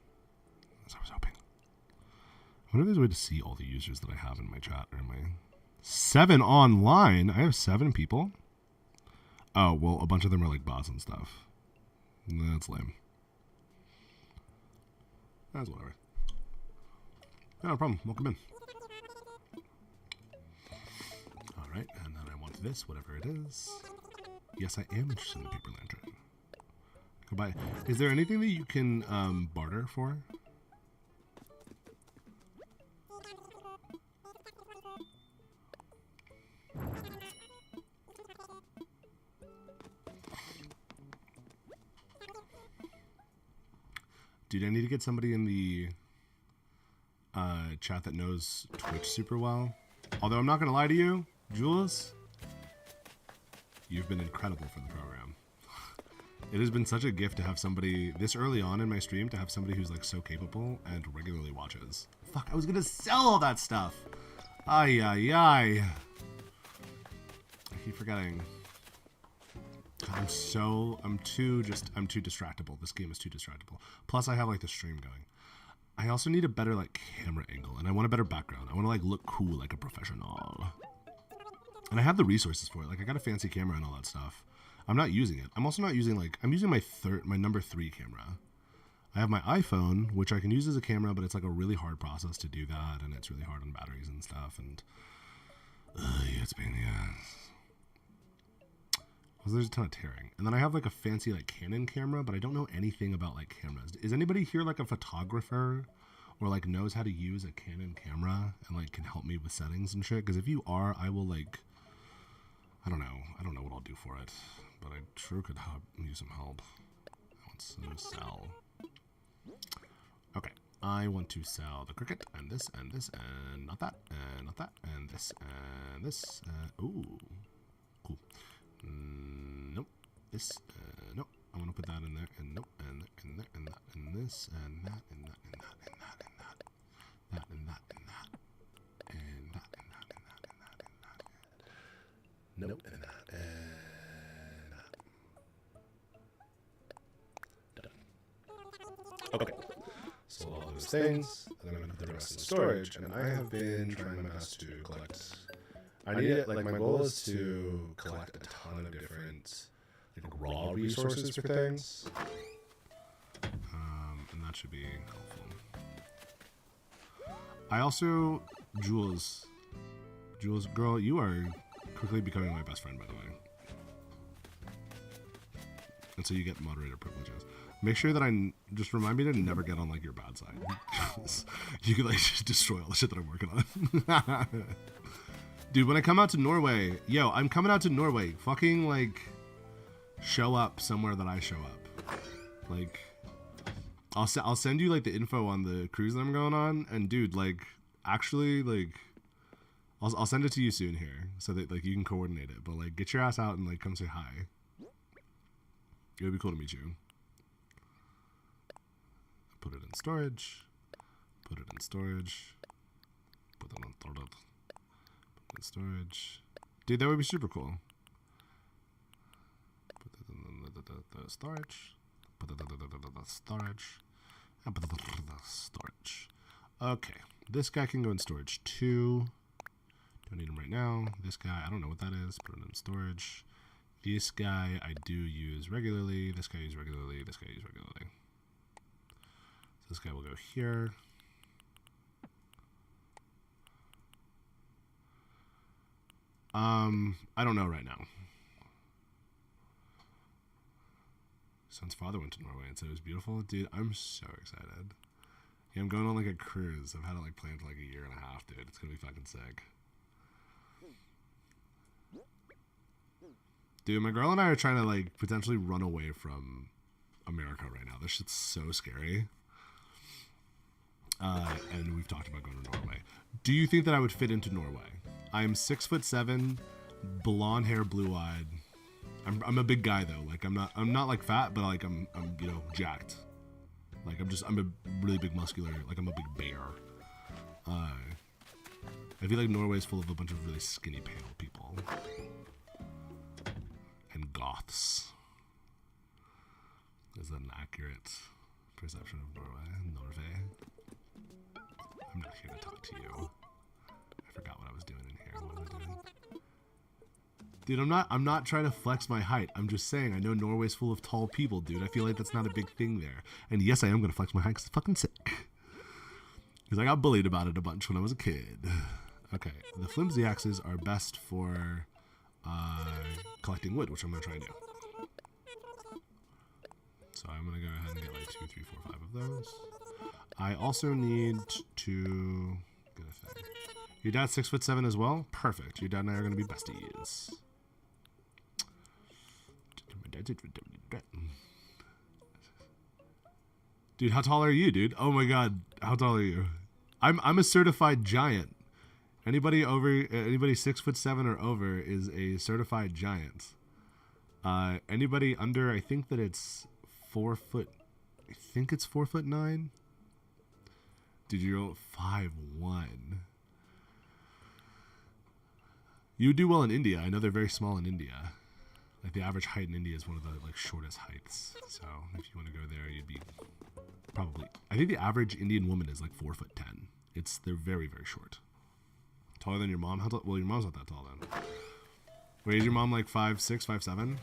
I was hoping. I wonder if there's a way to see all the users that I have in my chat or in my 7 online. I have 7 people. Oh, well, a bunch of them are like bots and stuff. That's lame. That's whatever. No problem. Welcome in. Alright, and then I want this, whatever it is. Yes, I am interested in the paper lantern. Goodbye. Is there anything that you can barter for? Dude, I need to get somebody in the chat that knows Twitch super well. Although I'm not going to lie to you, Jules, you've been incredible for the program. It has been such a gift to have somebody this early on in my stream, to have somebody who's like so capable and regularly watches. Fuck, I was going to sell all that stuff. Ay, ay, ay. I keep forgetting. I'm too distractible. This game is too distractible. Plus I have like the stream going. I also need a better like camera angle, and I want a better background. I want to like look cool like a professional. And I have the resources for it. Like I got a fancy camera and all that stuff. I'm not using it. I'm also not using I'm using my number 3 camera. I have my iPhone, which I can use as a camera, but it's like a really hard process to do that, and it's really hard on batteries and stuff, and yeah, it's a pain in the ass. Well, there's a ton of tearing. And then I have like a fancy like Canon camera, but I don't know anything about like cameras. Is anybody here like a photographer or like knows how to use a Canon camera and like can help me with settings and shit? Because if you are, I will like, I don't know what I'll do for it, but I sure could use some help. I want to sell. Okay, I want to sell the cricket and this and this and not that and not that and this and this. Ooh, cool. Nope. This. Nope. I want to put that in there, and nope, and there, and that, and this, and that, and that, and that, and that, and that, that, and that, and that, and that, and that, and that, and that, and that. Nope, and that, and that. Done. Okay. So all those things, and then I'm gonna put the rest in storage, and I have been trying my best to collect. I need it, like my goal is to collect a ton of different like raw resources for things. And that should be helpful. I also, Jules, girl, you are quickly becoming my best friend, by the way. And so you get moderator privileges. Make sure that just remind me to never get on like your bad side. You could like just destroy all the shit that I'm working on. Dude, when I come out to Norway, I'm coming out to Norway. Fucking like show up somewhere that I show up. Like I'll send you like the info on the cruise that I'm going on, and dude, like actually like I'll send it to you soon here so that like you can coordinate it. But like get your ass out and like come say hi. It would be cool to meet you. Put it in storage. Put it in storage. Put it on put it in storage. Dude, that would be super cool. Put it in the storage. Put it in the storage. And put it in the storage. Okay. This guy can go in storage too. Don't need him right now. This guy, I don't know what that is. Put it in storage. This guy I do use regularly. This guy I use regularly. This guy I use regularly. So this guy will go here. I don't know right now. Son's father went to Norway and said it was beautiful. Dude, I'm so excited. Yeah, I'm going on like a cruise. I've had it like planned for like a year and a half, dude. It's gonna be fucking sick. Dude, my girl and I are trying to like potentially run away from America right now. This shit's so scary. And we've talked about going to Norway. Do you think that I would fit into Norway? I'm 6'7", blonde hair, blue eyed. I'm a big guy though. Like I'm not like fat, but like I'm jacked. Like I'm a really big muscular. Like I'm a big bear. I feel like Norway is full of a bunch of really skinny, pale people. And goths. Is that an accurate perception of Norway? I'm not here to talk to you. I forgot what I was doing in here. What was I doing? Dude, I'm not trying to flex my height. I'm just saying I know Norway's full of tall people, dude. I feel like that's not a big thing there. And yes, I am gonna flex my height because it's fucking sick. Because I got bullied about it a bunch when I was a kid. Okay, the flimsy axes are best for collecting wood, which I'm gonna try and do. So I'm gonna go ahead and get like 2, 3, 4, 5 of those. I also need to get a thing. Your dad's 6'7" as well? Perfect. Your dad and I are gonna be besties. Dude, how tall are you, dude? Oh my god, how tall are you? I'm a certified giant. Anybody 6'7" or over is a certified giant. Anybody under, I think that it's 4 foot. I think it's 4'9". Dude, you're 5'1". You would do well in India. I know they're very small in India. Like the average height in India is one of the like shortest heights. So if you want to go there, you'd be probably. I think the average Indian woman is like 4'10". They're very, very short. Taller than your mom? How tall? Well, your mom's not that tall then. Wait, is your mom like 5'6", 5'7"?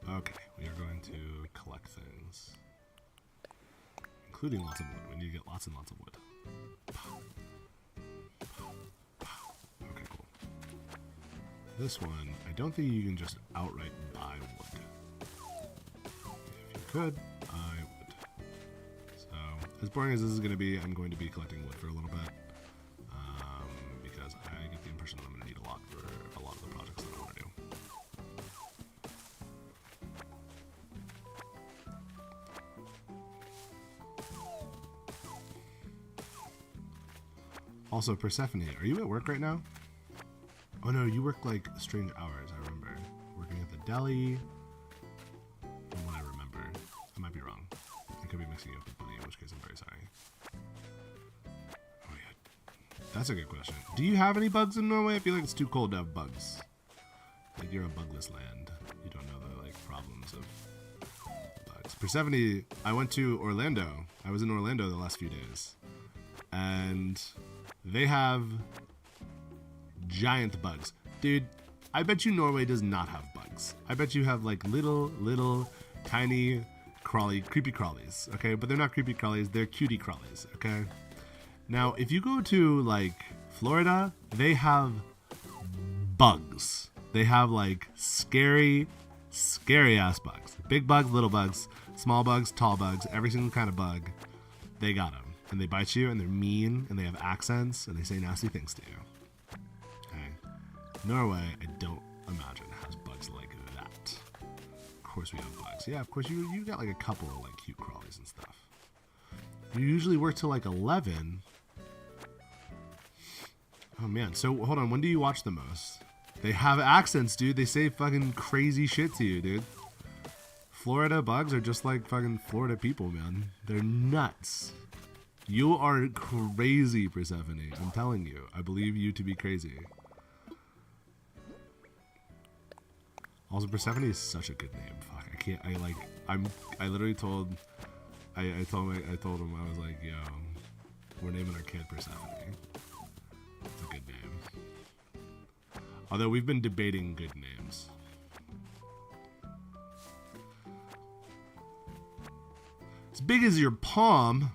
Okay, we are going to collect things. Including lots of wood. We need to get lots and lots of wood. Okay, cool. This one, I don't think you can just outright buy wood. If you could, I would. So, as boring as this is going to be, I'm going to be collecting wood for a little bit. Because I get the impression that I'm going to need a lot for a lot of the projects that I want to do. Also, Persephone, are you at work right now? Oh no, you work like strange hours, I remember. Working at the deli. From what I remember. I might be wrong. I could be mixing you up with Bunny, in which case I'm very sorry. Oh yeah. That's a good question. Do you have any bugs in Norway? I feel like it's too cold to have bugs. Like you're a bugless land. You don't know the like problems of bugs. Persephone, I went to Orlando. I was in Orlando the last few days. And they have giant bugs. Dude, I bet you Norway does not have bugs. I bet you have like little, tiny creepy crawlies, okay? But they're not creepy crawlies, they're cutie crawlies, okay? Now, if you go to like Florida, they have bugs. They have like scary ass bugs. Big bugs, little bugs, small bugs, tall bugs, every single kind of bug. They got them. And they bite you, and they're mean, and they have accents, and they say nasty things to you. Okay. Norway, I don't imagine has bugs like that. Of course we have bugs. Yeah, of course you got like a couple of like cute crawlies and stuff. You usually work till like 11. Oh man, so hold on, when do you watch the most? They have accents, dude. They say fucking crazy shit to you, dude. Florida bugs are just like fucking Florida people, man. They're nuts. You are crazy, Persephone. I'm telling you. I believe you to be crazy. Also, Persephone is such a good name. Fuck, I can't. I literally told. I told him I was like, yo, we're naming our kid Persephone. It's a good name. Although we've been debating good names. As big as your palm.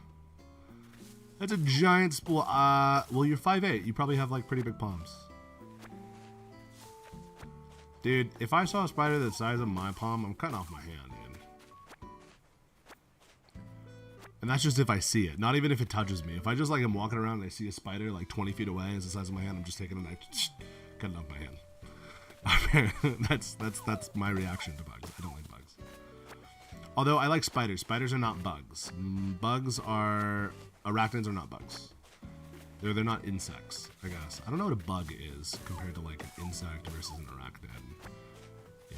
That's a giant spool. Well, you're 5'8". You probably have like pretty big palms. Dude, if I saw a spider the size of my palm, I'm cutting off my hand, dude. And that's just if I see it. Not even if it touches me. If I just like am walking around and I see a spider like 20 feet away, it's the size of my hand, I'm just taking a knife, cutting off my hand. That's my reaction to bugs. I don't like bugs. Although I like spiders. Spiders are not bugs. Arachnids are not bugs. They're not insects, I guess. I don't know what a bug is compared to like an insect versus an arachnid. Yeah.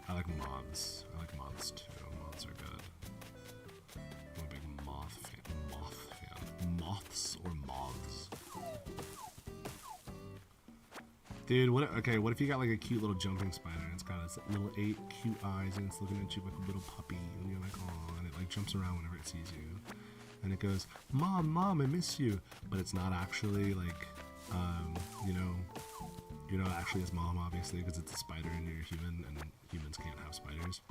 I like moths. I like moths too. Moths are good. I'm a big moth fan. Moths or moths? Dude, what if you got like a cute little jumping spider and it's got its little 8 cute eyes and it's looking at you like a little puppy and you're like, oh, and it like jumps around whenever it sees you. And it goes, Mom, I miss you. But it's not actually like, you're not actually his mom, obviously, because it's a spider and you're a human and humans can't have spiders.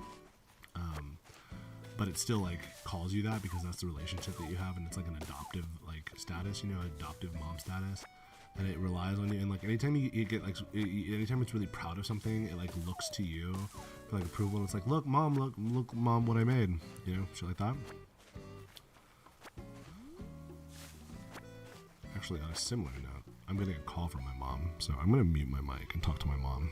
But it still like calls you that because that's the relationship that you have, and it's like an adoptive like status, adoptive mom status. And it relies on you. And like anytime you get like, anytime it's really proud of something, it like looks to you for like approval. And it's like, look, mom, what I made. Shit like that. Actually, on a similar note, I'm getting a call from my mom, so I'm gonna mute my mic and talk to my mom.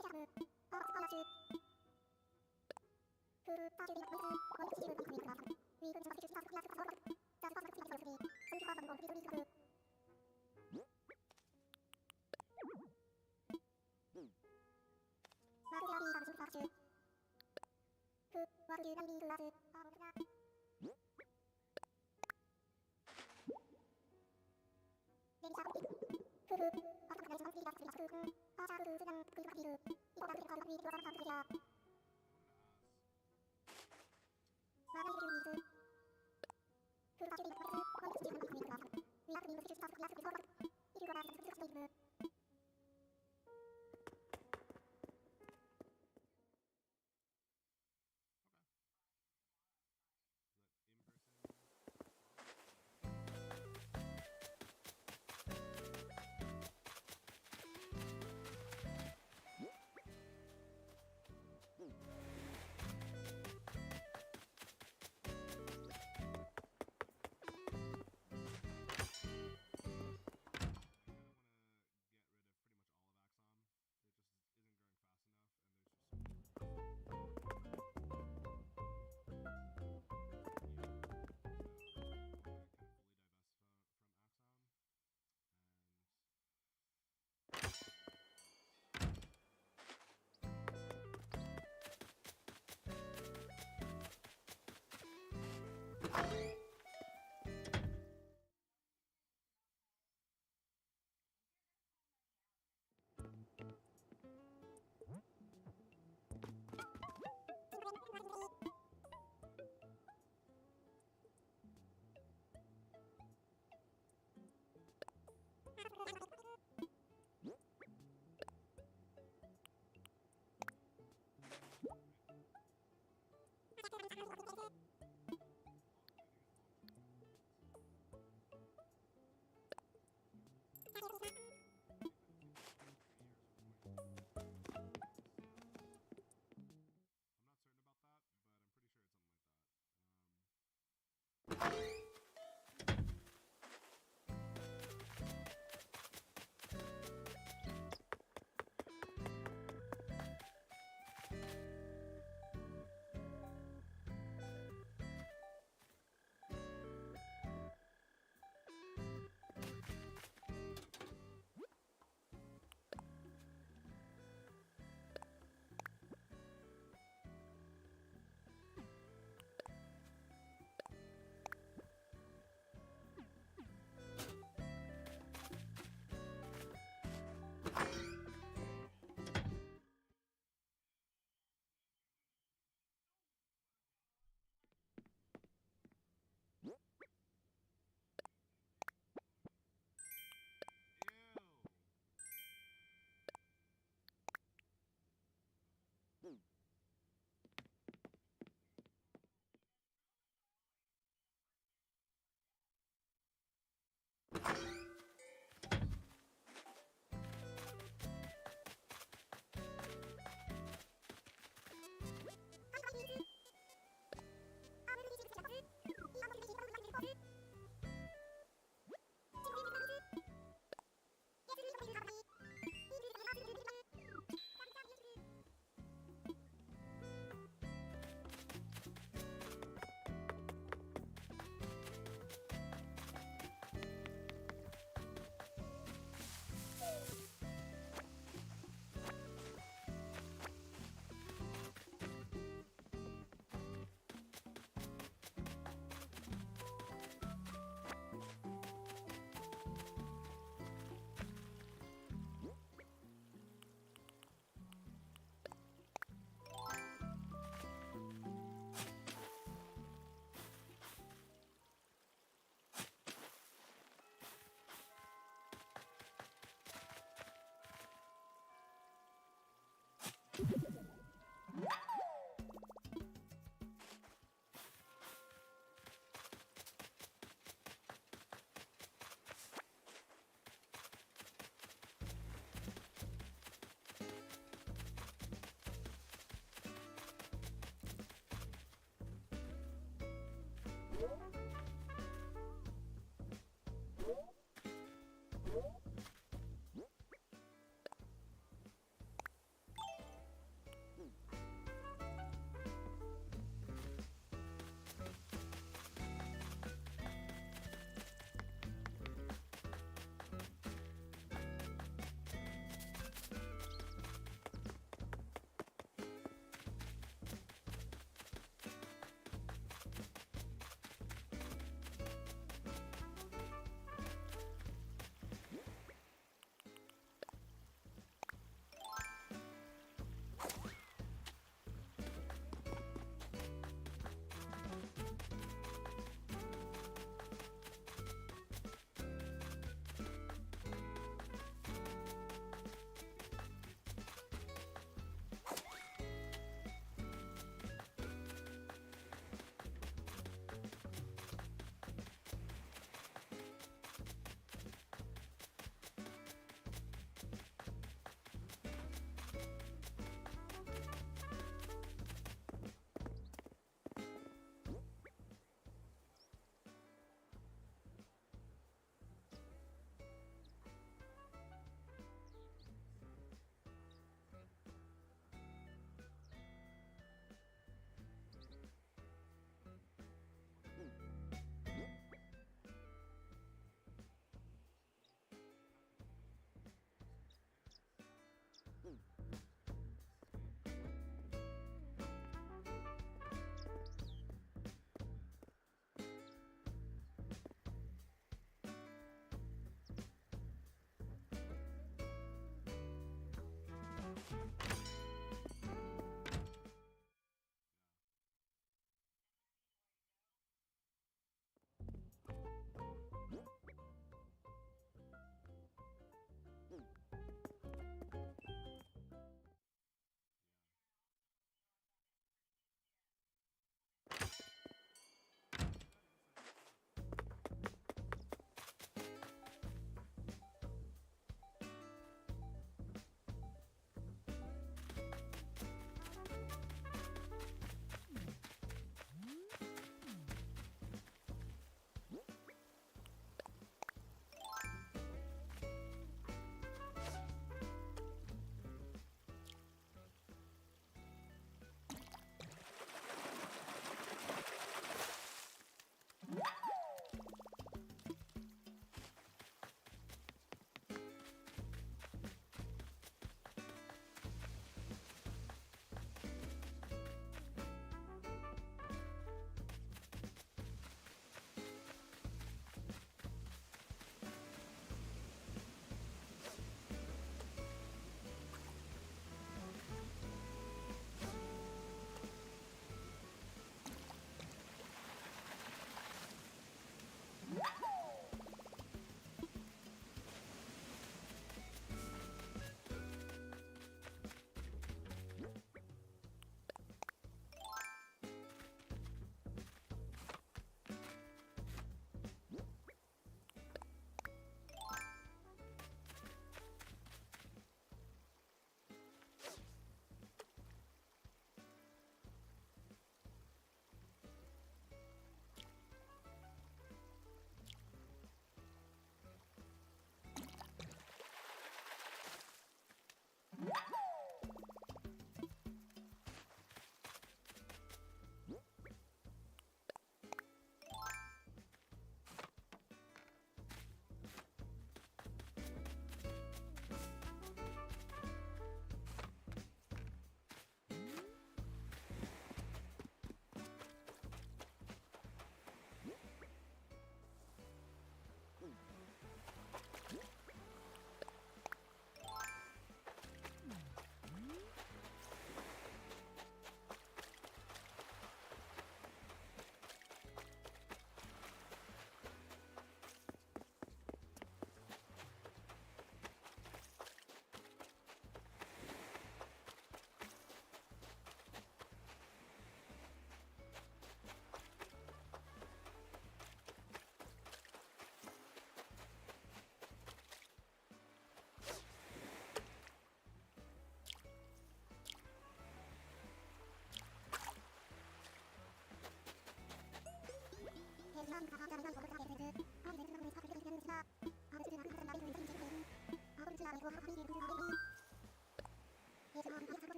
It just isn't growing fast enough, and there's just so much kind of fully divest from Axon, and I'm not certain about that, but I'm pretty sure it's something like that.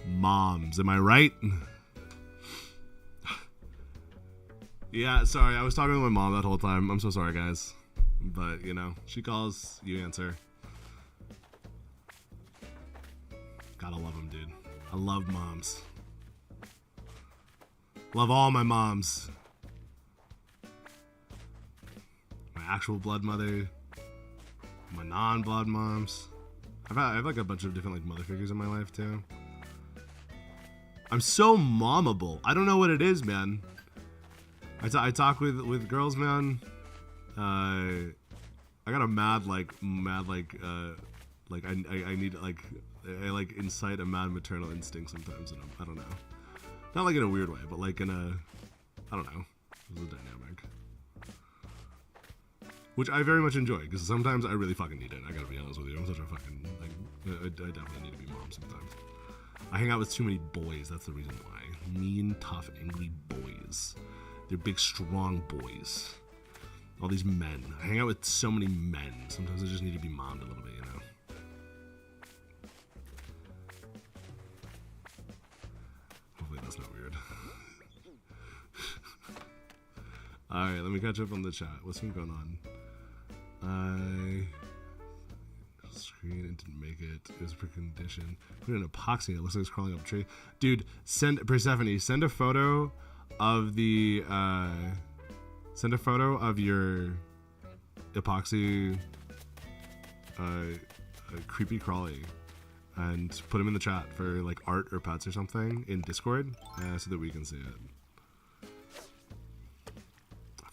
Moms, am I right? Yeah, sorry, I was talking to my mom that whole time. I'm so sorry, guys. But, you know, she calls, you answer. Gotta love them, dude. I love moms. Love all my moms. My actual blood mother. My non-blood moms. I have like a bunch of different like mother figures in my life, too. I'm so mommable. I don't know what it is, man. I talk with girls, man. I got a mad like I need like I like incite a mad maternal instinct sometimes, and I don't know, not like in a weird way, but like in a, I don't know, it's a dynamic, which I very much enjoy because sometimes I really fucking need it. I gotta be honest with you. I'm such a fucking like I definitely need to be mom sometimes. I hang out with too many boys. That's the reason why. Mean, tough, angry boys. They're big, strong boys. All these men. I hang out with so many men. Sometimes I just need to be mommed a little bit, you know? Hopefully that's not weird. Alright, let me catch up on the chat. What's been going on? Screen and didn't make it. It was a precondition. Put in epoxy. It looks like it's crawling up a tree. Dude, Persephone, send a photo of the send a photo of your epoxy creepy crawly and put them in the chat for like art or pets or something in Discord so that we can see it.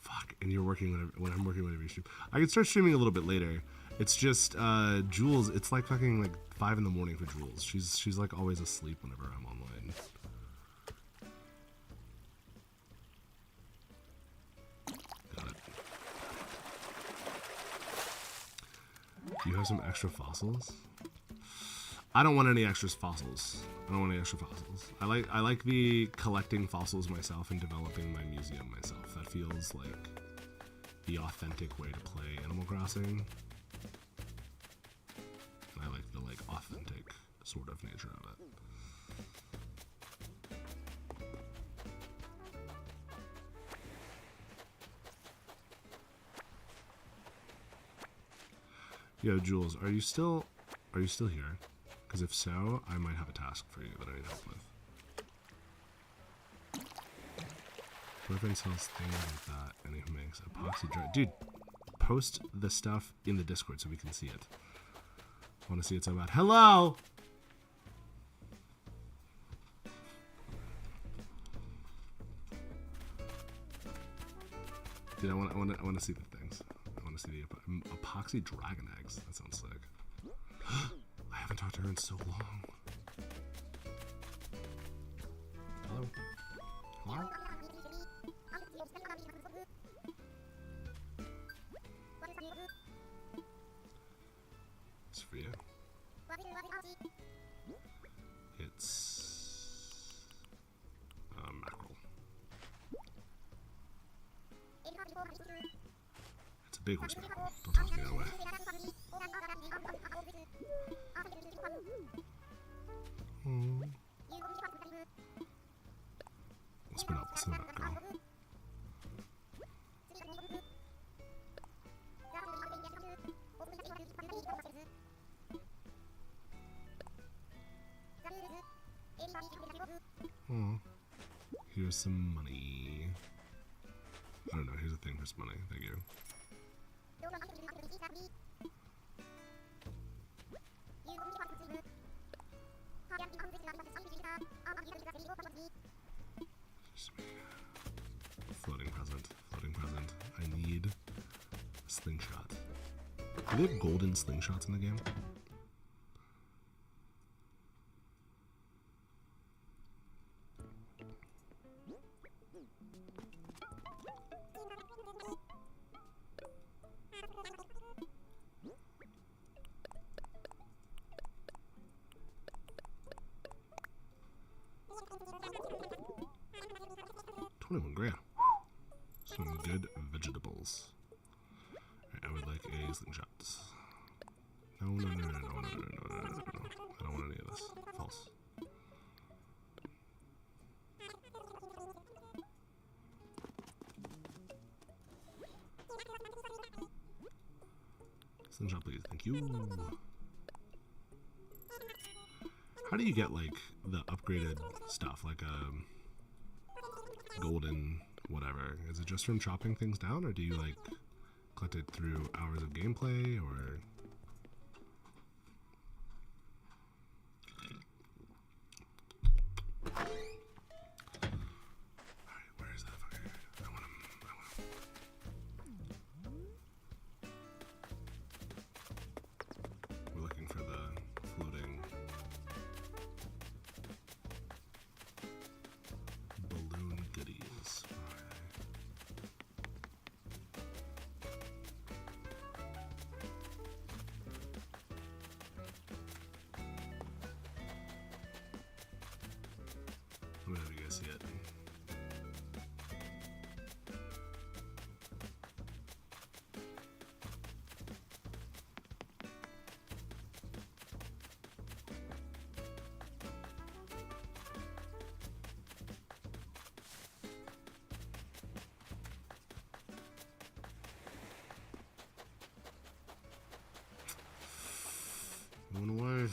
Fuck, and you're working when I'm working whenever you stream. I can start streaming a little bit later. It's just Jules. It's like fucking like 5 in the morning for Jules. She's like always asleep whenever I'm online. Got it. Do you have some extra fossils? I don't want any extra fossils. I don't want any extra fossils. I like the collecting fossils myself and developing my museum myself. That feels like the authentic way to play Animal Crossing. I like the like authentic sort of nature of it. Yo, Jules, are you still here? Because if so, I might have a task for you that I need help with. Boyfriend sells things like that, and he makes epoxy dry. Dude, post the stuff in the Discord so we can see it. I want to see it so bad. Hello! Dude, I want to see the things. I want to see the epoxy dragon eggs. That sounds sick. I haven't talked to her in so long. Hello? Hello? It's for you. It's a big horse miracle. Don't toss me that way. Spin up, girl. Here's some money. I don't know, here's a thing for some money. Thank you. Floating present. Floating present. I need a slingshot. Do they have golden slingshots in the game? $21,000. Some good vegetables. Right, I would like a slingshot. No. I don't want any of this. False. Slingshot, please. Thank you. How do you get, like, the upgraded stuff? Like, golden whatever. Is it just from chopping things down, or do you, like, collect it through hours of gameplay, or... Whatever you guys see it. Going away.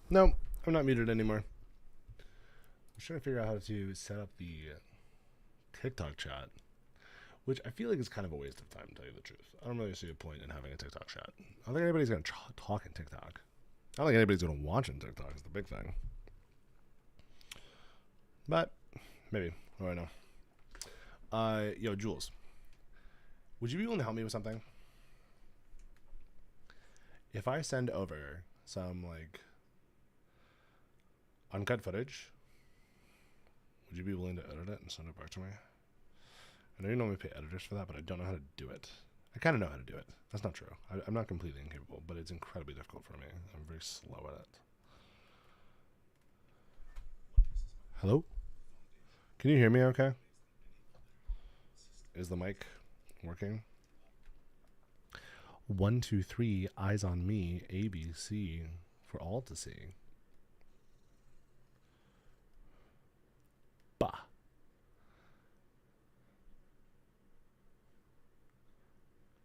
No, I'm not muted anymore. I'm trying to figure out how to set up the TikTok chat, which I feel like is kind of a waste of time, to tell you the truth. I don't really see a point in having a TikTok chat. I don't think anybody's going to talk in TikTok. I don't think anybody's going to watch in TikTok is the big thing. But, maybe. What do I know? Yo, Jules. Would you be willing to help me with something? If I send over some, like, uncut footage, would you be willing to edit it and send it back to me? I know you normally pay editors for that, but I don't know how to do it. I kind of know how to do it. That's not true. I'm not completely incapable, but it's incredibly difficult for me. I'm very slow at it. Hello? Can you hear me okay? Is the mic working? 1, 2, 3, eyes on me, A, B, C, for all to see.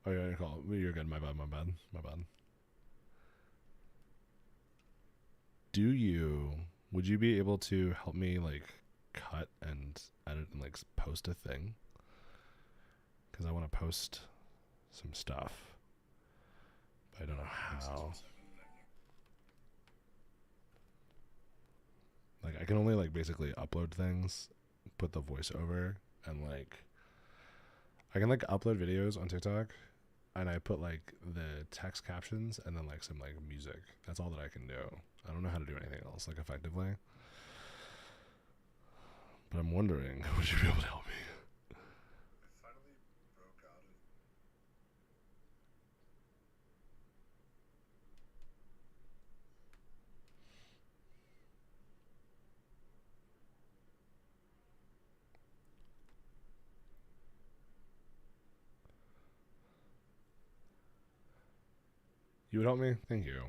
Oh yeah, you're good. My bad. My bad. My bad. Would you be able to help me like cut and edit and like post a thing? Because I want to post some stuff, but I don't know how. Like I can only like basically upload things, put the voiceover, and like I can like upload videos on TikTok, and I put like the text captions and then like some like music. That's all that I can do. I don't know how to do anything else like effectively. But I'm wondering, would you be able to help me? You would help me? Thank you.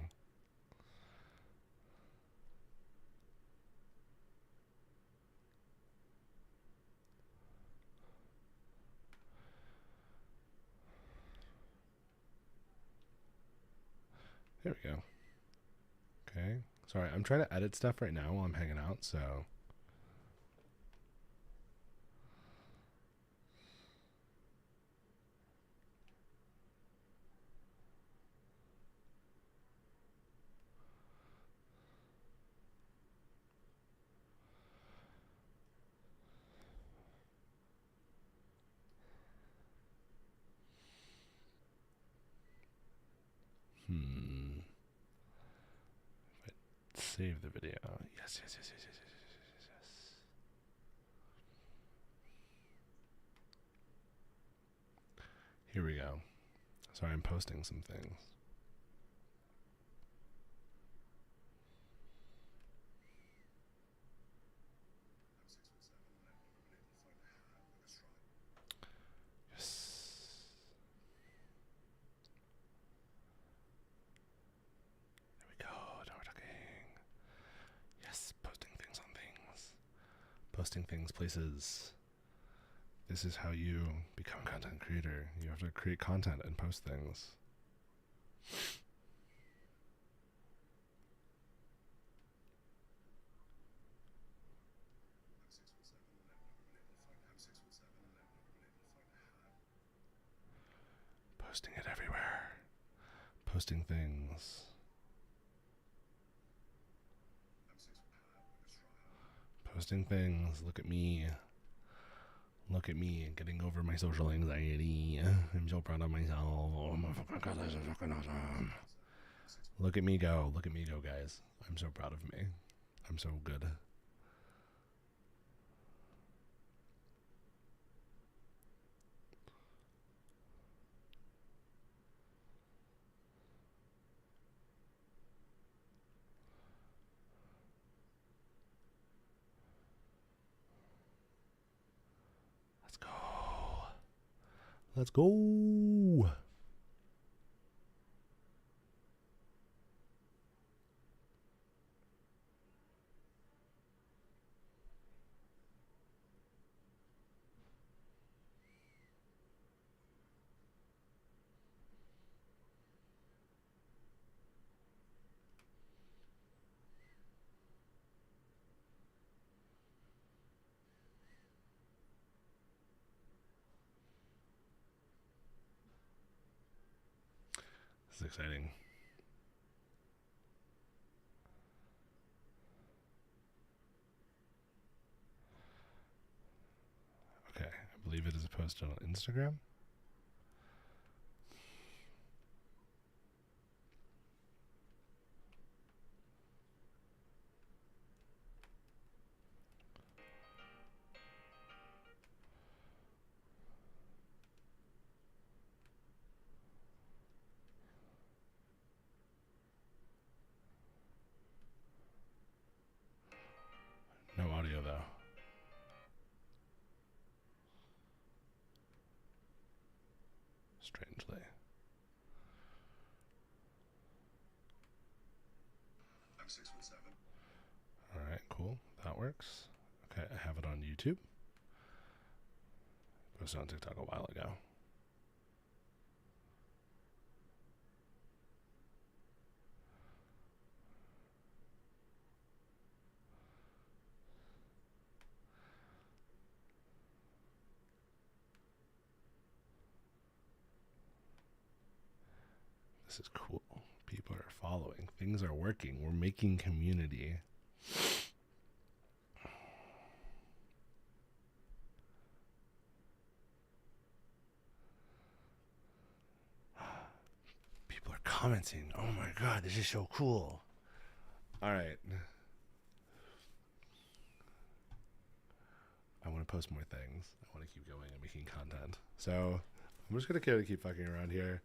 There we go. Okay. Sorry, I'm trying to edit stuff right now while I'm hanging out, so. Save the video. Yes, yes, yes, yes, yes, yes, yes, yes. Here we go. Sorry, I'm posting some things. Yes. There we go. Now we're talking. Yes, posting things on things. Posting things places. This is how you become a content creator. You have to create content and post things. Posting it everywhere. Posting things. Posting things. Look at me. Look at me getting over my social anxiety. I'm so proud of myself. Oh my God, this is fucking awesome. Look at me go. Look at me go, guys. I'm so proud of me. I'm so good. Let's go. Let's go. This is exciting. Okay, I believe it is posted on Instagram. No audio though. Strangely. I'm 6'7". Alright, cool. That works. Okay, I have it on YouTube. Posted on TikTok a while ago. This is cool. People are following. Things are working. We're making community. People are commenting. Oh my god, this is so cool. All right. I want to post more things. I want to keep going and making content. So I'm just going to keep fucking around here.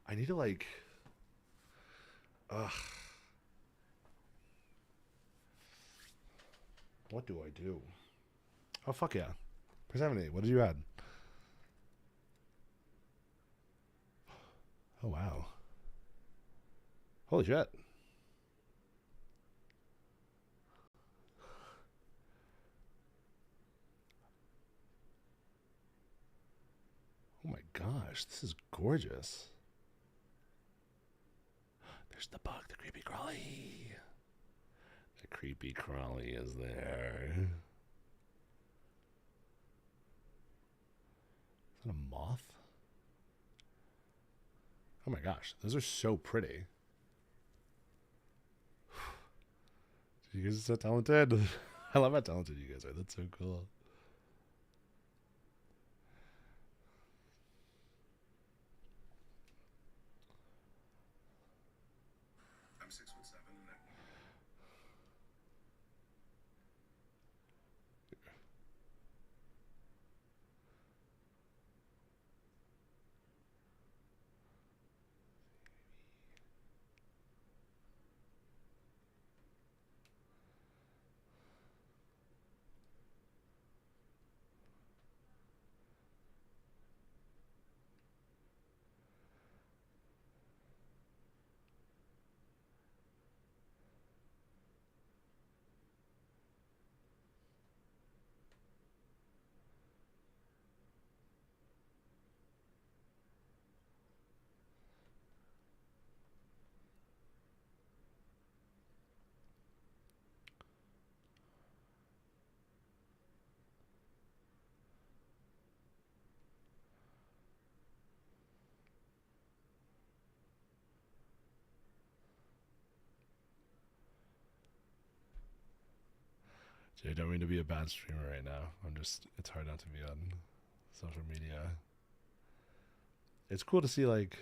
I need to like... Ugh. What do I do? Oh, fuck yeah. Persephone, what did you add? Oh, wow. Holy shit. Oh my gosh, this is gorgeous. There's the bug, the creepy crawly. The creepy crawly is there. Is that a moth? Oh my gosh, those are so pretty. You guys are so talented. I love how talented you guys are. That's so cool. I'm 6'7" and I... Jay, I don't mean to be a bad streamer right now. It's hard not to be on social media. It's cool to see, like,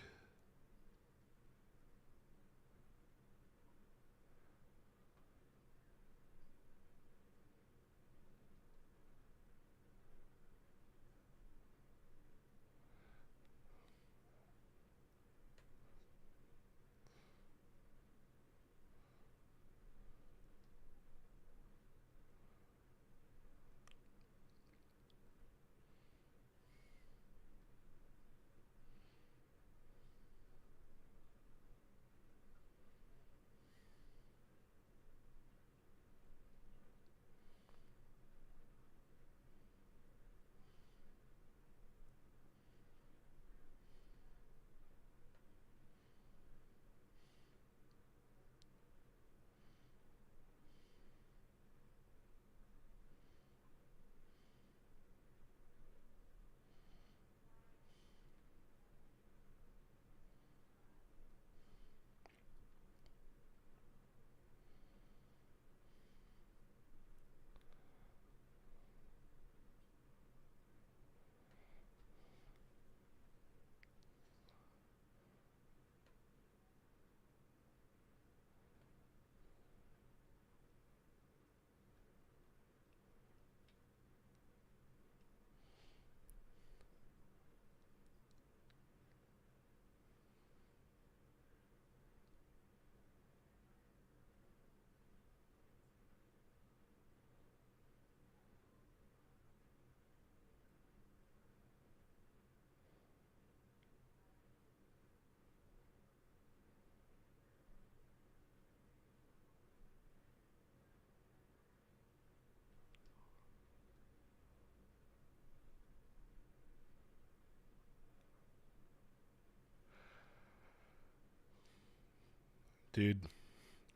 dude,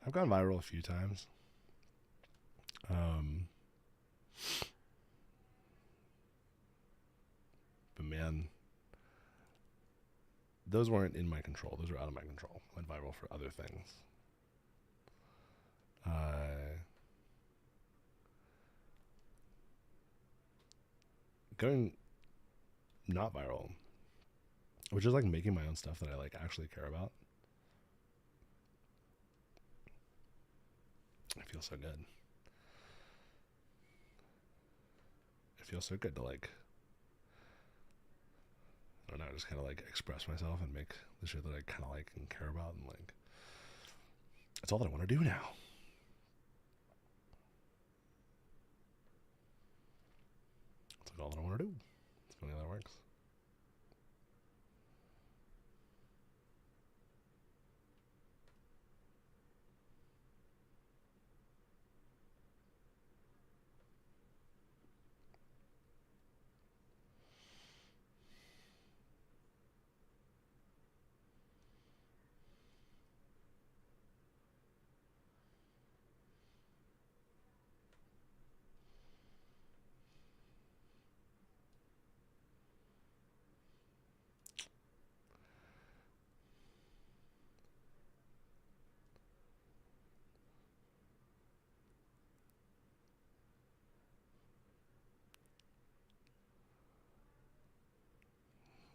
I've gone viral a few times. But man, those weren't in my control. Those were out of my control. Went viral for other things. Going not viral, which is like making my own stuff that I like actually care about. It feels so good. It feels so good to like, I don't know, just kind of like express myself and make the shit that I kind of like and care about, and like, it's all that I want to do now. It's like all that I want to do. It's funny how that works.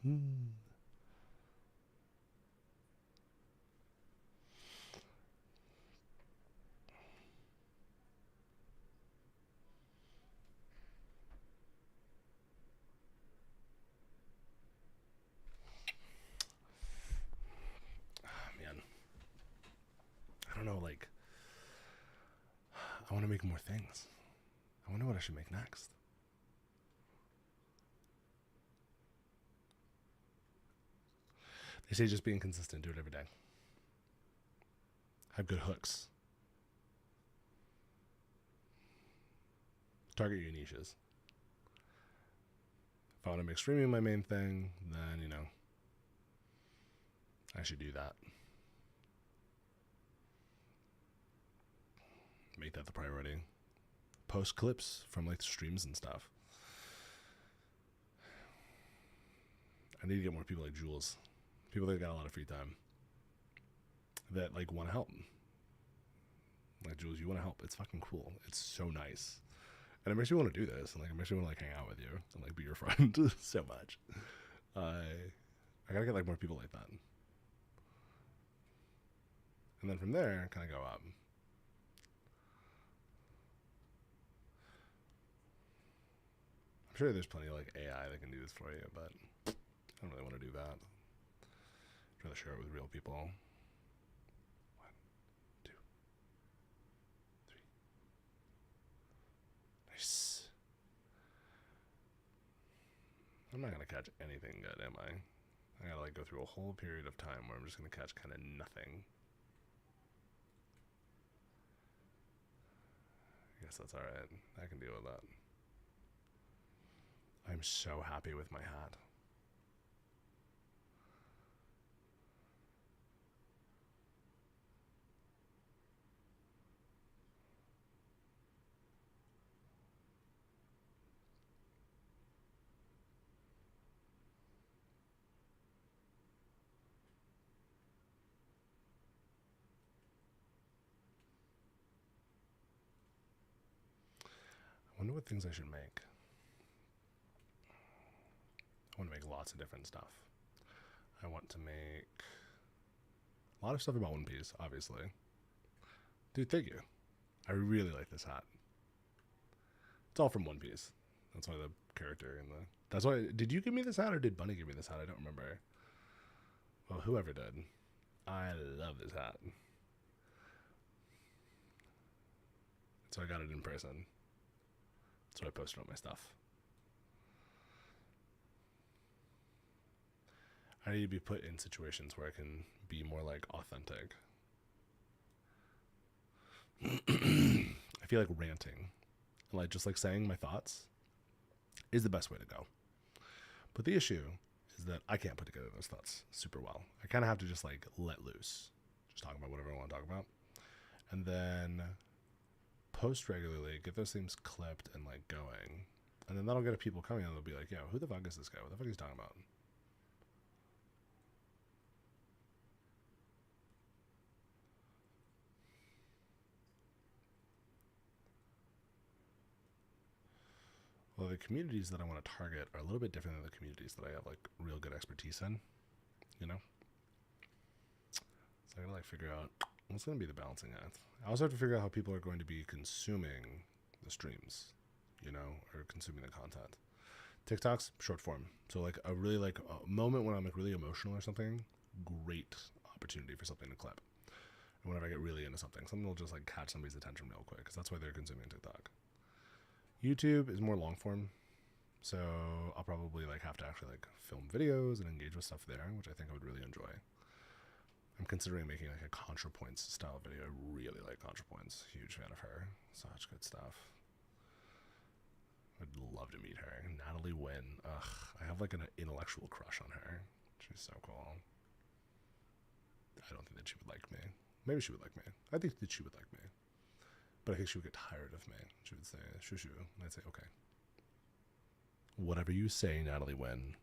Man, I don't know, like, I want to make more things. I wonder what I should make next. They say just being consistent, do it every day. Have good hooks. Target your niches. If I want to make streaming my main thing, then, you know, I should do that. Make that the priority. Post clips from like streams and stuff. I need to get more people like Jules. People that got a lot of free time. That like want to help. Like, Jules, you want to help. It's fucking cool. It's so nice. And it makes me want to do this. And like, it makes me want to like hang out with you and like be your friend so much. I gotta get like more people like that. And then from there, kind of go up. I'm sure there's plenty of like AI that can do this for you, but I don't really want to do that. I'd rather share it with real people. 1, 2, 3. Nice. I'm not gonna catch anything good, am I? I gotta like go through a whole period of time where I'm just gonna catch kind of nothing. I guess that's alright. I can deal with that. I'm so happy with my hat. I wonder what things I should make. I want to make lots of different stuff. I want to make a lot of stuff about One Piece, obviously. Dude, thank you. I really like this hat. It's all from One Piece. That's why the character in the... That's why... Did you give me this hat or did Bunny give me this hat? I don't remember. Well, whoever did. I love this hat. So I got it in person. So I posted all my stuff. I need to be put in situations where I can be more like authentic. I feel like ranting, like just like saying my thoughts is the best way to go. But the issue is that I can't put together those thoughts super well. I kind of have to just like let loose, just talk about whatever I want to talk about, and then post regularly, get those things clipped and like going, and then that'll get people coming and they'll be like, yo, who the fuck is this guy? What the fuck is he talking about? Well, the communities that I want to target are a little bit different than the communities that I have like real good expertise in, you know? So I gotta like figure out what's gonna be the balancing act. I also have to figure out how people are going to be consuming the streams, you know, or consuming the content. TikTok's short form. So like a really like a moment when I'm like really emotional or something, great opportunity for something to clip. And whenever I get really into something will just like catch somebody's attention real quick because that's why they're consuming TikTok. YouTube is more long form. So I'll probably like have to actually like film videos and engage with stuff there, which I think I would really enjoy. I'm considering making like a ContraPoints style video. I really like ContraPoints. Huge fan of her. Such good stuff. I'd love to meet her. Natalie Wynn. Ugh, I have like an intellectual crush on her. She's so cool. I don't think that she would like me. Maybe she would like me. I think that she would like me. But I think she would get tired of me. She would say, shoo shoo. And I'd say, okay. Whatever you say, Natalie Wynn.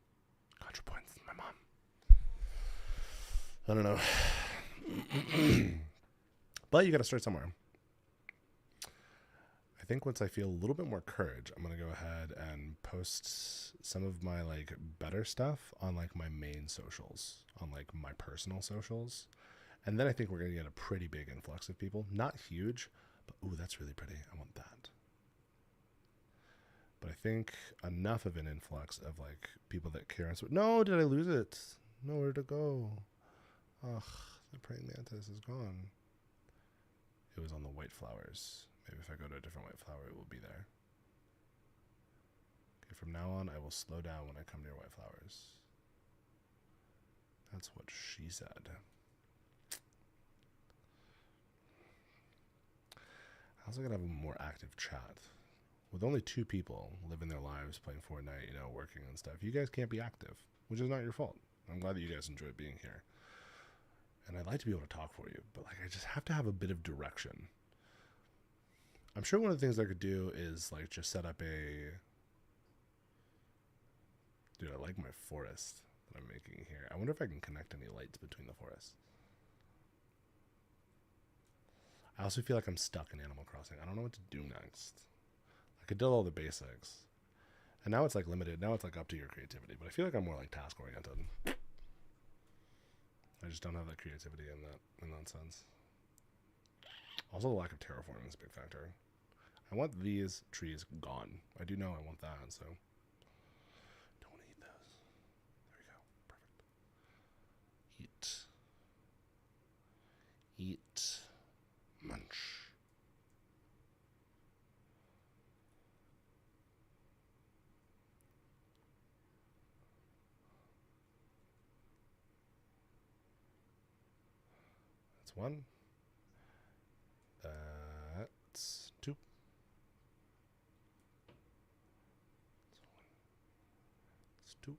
ContraPoints, my mom. I don't know. But you got to start somewhere. I think once I feel a little bit more courage, I'm going to go ahead and post some of my like better stuff on like my main socials, on like my personal socials. And then I think we're going to get a pretty big influx of people. Not huge, but ooh, that's really pretty. I want that. But I think enough of an influx of like people that care. No, did I lose it? Nowhere to go. Ugh, the praying mantis is gone. It was on the white flowers. Maybe if I go to a different white flower, it will be there. Okay, from now on, I will slow down when I come near white flowers. That's what she said. I also gotta have a more active chat. With only 2 people living their lives playing Fortnite, you know, working and stuff, you guys can't be active, which is not your fault. I'm glad that you guys enjoy being here. And I'd like to be able to talk for you, but like I just have to have a bit of direction. I'm sure one of the things I could do is like just set up a... Dude, I like my forest that I'm making here. I wonder if I can connect any lights between the forests. I also feel like I'm stuck in Animal Crossing. I don't know what to do next. I could do all the basics. And now it's like limited. Now it's like up to your creativity. But I feel like I'm more like task oriented. I just don't have that creativity in that sense. Also, the lack of terraforming is a big factor. I want these trees gone. I do know I want that, so don't want to eat those. There we go. Perfect. Eat. Munch. That's 1. That's 2. That's 2.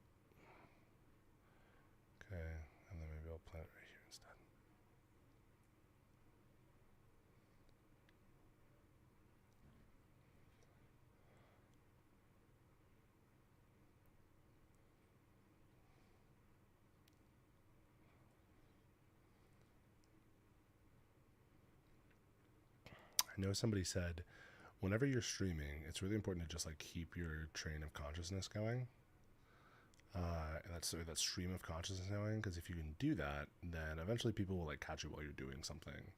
Okay, and then maybe I'll plant it right here instead. I know somebody said whenever you're streaming, it's really important to just like keep your train of consciousness going. And that stream of consciousness going, because if you can do that, then eventually people will like catch you while you're doing something,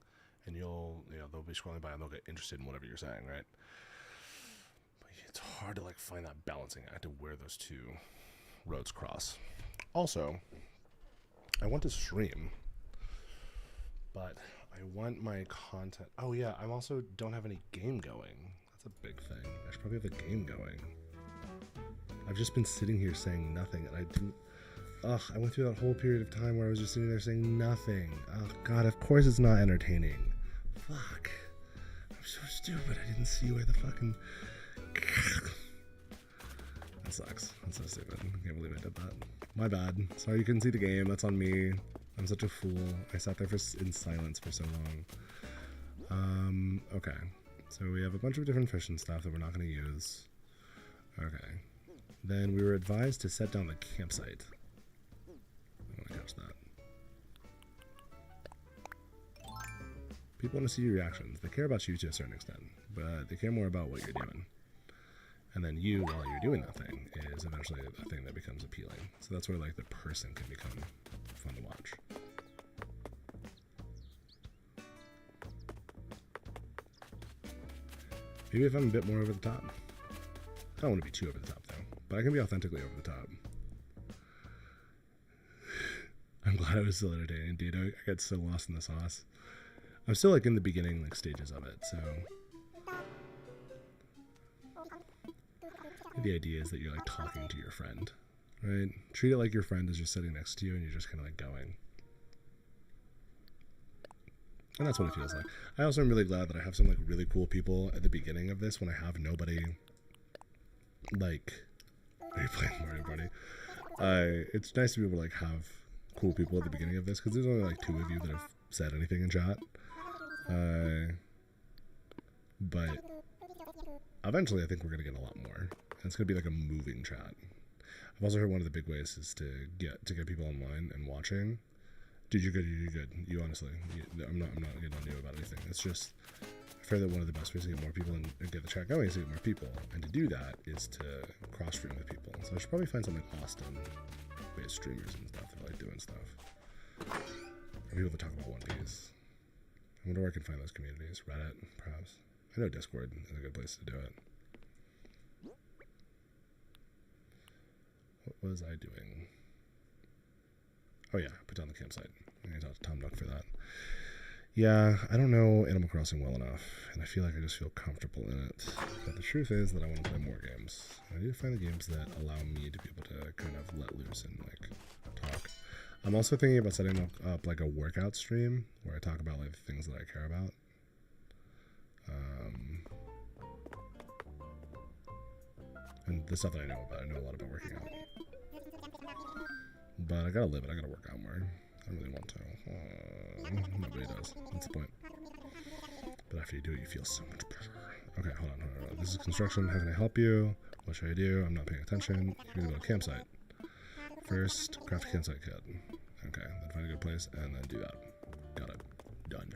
and they'll be scrolling by and they'll get interested in whatever you're saying, right? But it's hard to like find that balancing act of where those 2 roads cross. Also, I want to stream, but I want my content. Oh yeah, I also don't have any game going. That's a big thing. I should probably have a game going. I've just been sitting here saying nothing, and I didn't... Ugh, I went through that whole period of time where I was just sitting there saying nothing. Oh god, of course it's not entertaining. Fuck. I'm so stupid, I didn't see where the fucking... That sucks. That's so stupid. I can't believe I did that. My bad. Sorry you couldn't see the game, that's on me. I'm such a fool. I sat there in silence for so long. Okay. So we have a bunch of different fish and stuff that we're not going to use. Okay. Then we were advised to set down the campsite. I want to catch that. People want to see your reactions. They care about you to a certain extent, but they care more about what you're doing. And then you, while you're doing that thing, is eventually a thing that becomes appealing. So that's where like the person can become fun to watch. Maybe if I'm a bit more over the top. I don't want to be too over the top though, but I can be authentically over the top. I'm glad I was still entertaining, dude. I got so lost in the sauce. I'm still like in the beginning like stages of it, so the idea is that you're like talking to your friend, right? Treat it like your friend is just sitting next to you and you're just kind of like going. And that's what it feels like. I also am really glad that I have some like really cool people at the beginning of this when I have nobody. Like, are you playing Mario Party? It's nice to be able to like have cool people at the beginning of this because there's only like 2 of you that have said anything in chat. But eventually I think we're gonna get a lot more. And it's gonna be like a moving chat. I've also heard one of the big ways is to get people online and watching. Dude, you're good. You honestly, I'm not getting on you about anything. It's just I've heard that one of the best ways to get more people and get the chat going is to get more people. And to do that is to cross stream with people. So I should probably find some like Austin-based streamers and stuff that like doing stuff. Or people that talk about One Piece. I wonder where I can find those communities. Reddit, perhaps. I know Discord is a good place to do it. What was I doing? Oh yeah, put down the campsite. I talked to Tom Nook for that. Yeah, I don't know Animal Crossing well enough, and I feel like I just feel comfortable in it. But the truth is that I want to play more games. I need to find the games that allow me to be able to kind of let loose and like talk. I'm also thinking about setting up like a workout stream where I talk about like the things that I care about. And the stuff that I know about. I know a lot about working out. But I gotta live it. I gotta work out more. I don't really want to. Nobody does. That's the point. But after you do it, you feel so much better. Okay, hold on. This is construction. How can I help you? What should I do? I'm not paying attention. You're gonna go to campsite. First, craft a campsite kit. Okay, then find a good place and then do that. Got it. Done.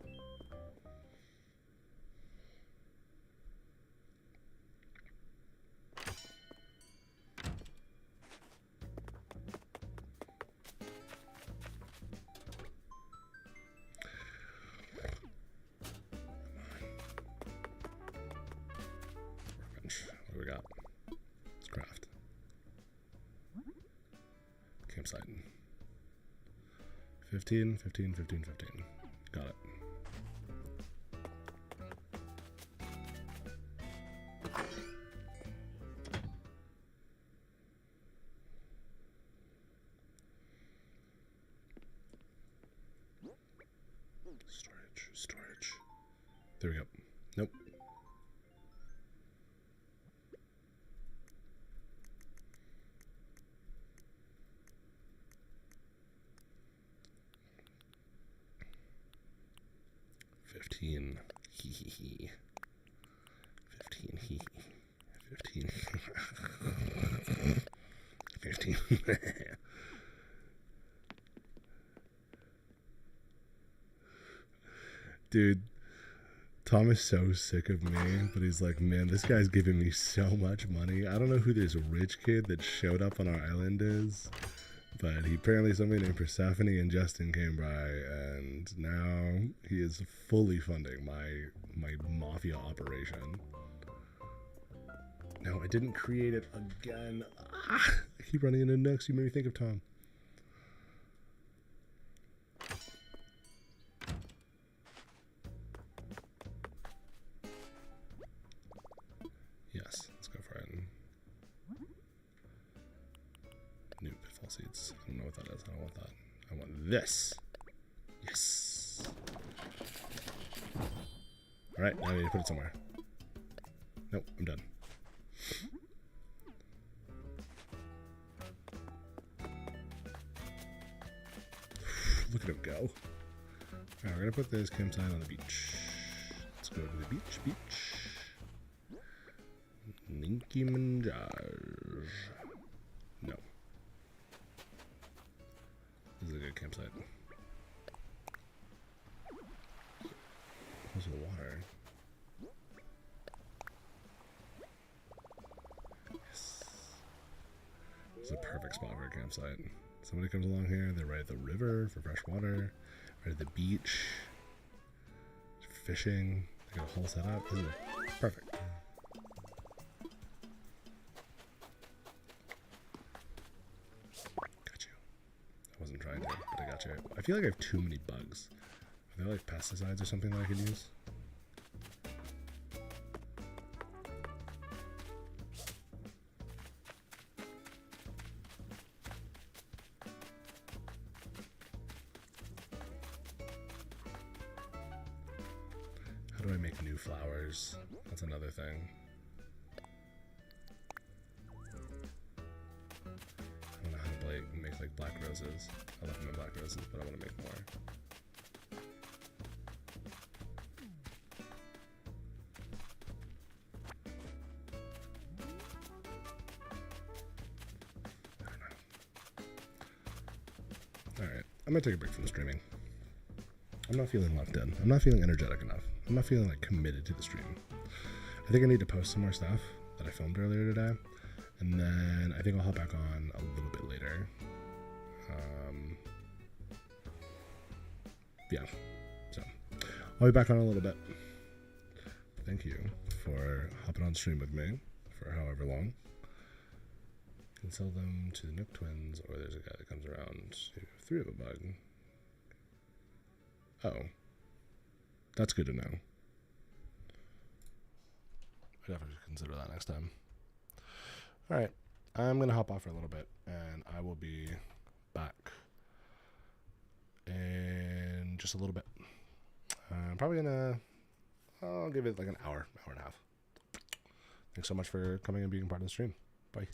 What do we got? Let's craft. Campsite. 15. Got it. Storage. There we go. Nope. $15. 15. Dude, Tom is so sick of me, but he's like, man, this guy's giving me so much money. I don't know who this rich kid that showed up on our island is, but he apparently somebody named Persephone and Justin came by, and now he is fully funding my mafia operation. No, I didn't create it again. I keep running into nooks. You made me think of Tom. Yes, let's go for it. New pitfall seeds. I don't know what that is. I don't want that. I want this. Yes. Alright, now I need to put it somewhere. Nope, I'm done. Look at him go. Alright, we're gonna put this campsite on the beach. Let's go to the beach. Ninky Manjar. No. This is a good campsite. Close to the water. This is a perfect spot for a campsite. Somebody comes along here, they're right at the river for fresh water, right at the beach, fishing. They got a whole setup. This is perfect. Got you. I wasn't trying to, but I got you. I feel like I have too many bugs. Are there like pesticides or something that I could use? How do I make new flowers? That's another thing. I don't know how to make like black roses. I love my black roses, but I want to make more. Alright, I'm gonna take a break from the streaming. I'm not feeling locked in. I'm not feeling energetic enough. I'm not feeling like committed to the stream. I think I need to post some more stuff that I filmed earlier today. And then I think I'll hop back on a little bit later. Yeah, so I'll be back on a little bit. Thank you for hopping on stream with me for however long. You can sell them to the Nook Twins, or there's a guy that comes around. You have 3 of a bug. Oh, that's good to know. I definitely should consider that next time. All right, I'm gonna hop off for a little bit, and I will be back in just a little bit. Probably I'll give it like an hour and a half. Thanks so much for coming and being part of the stream. Bye.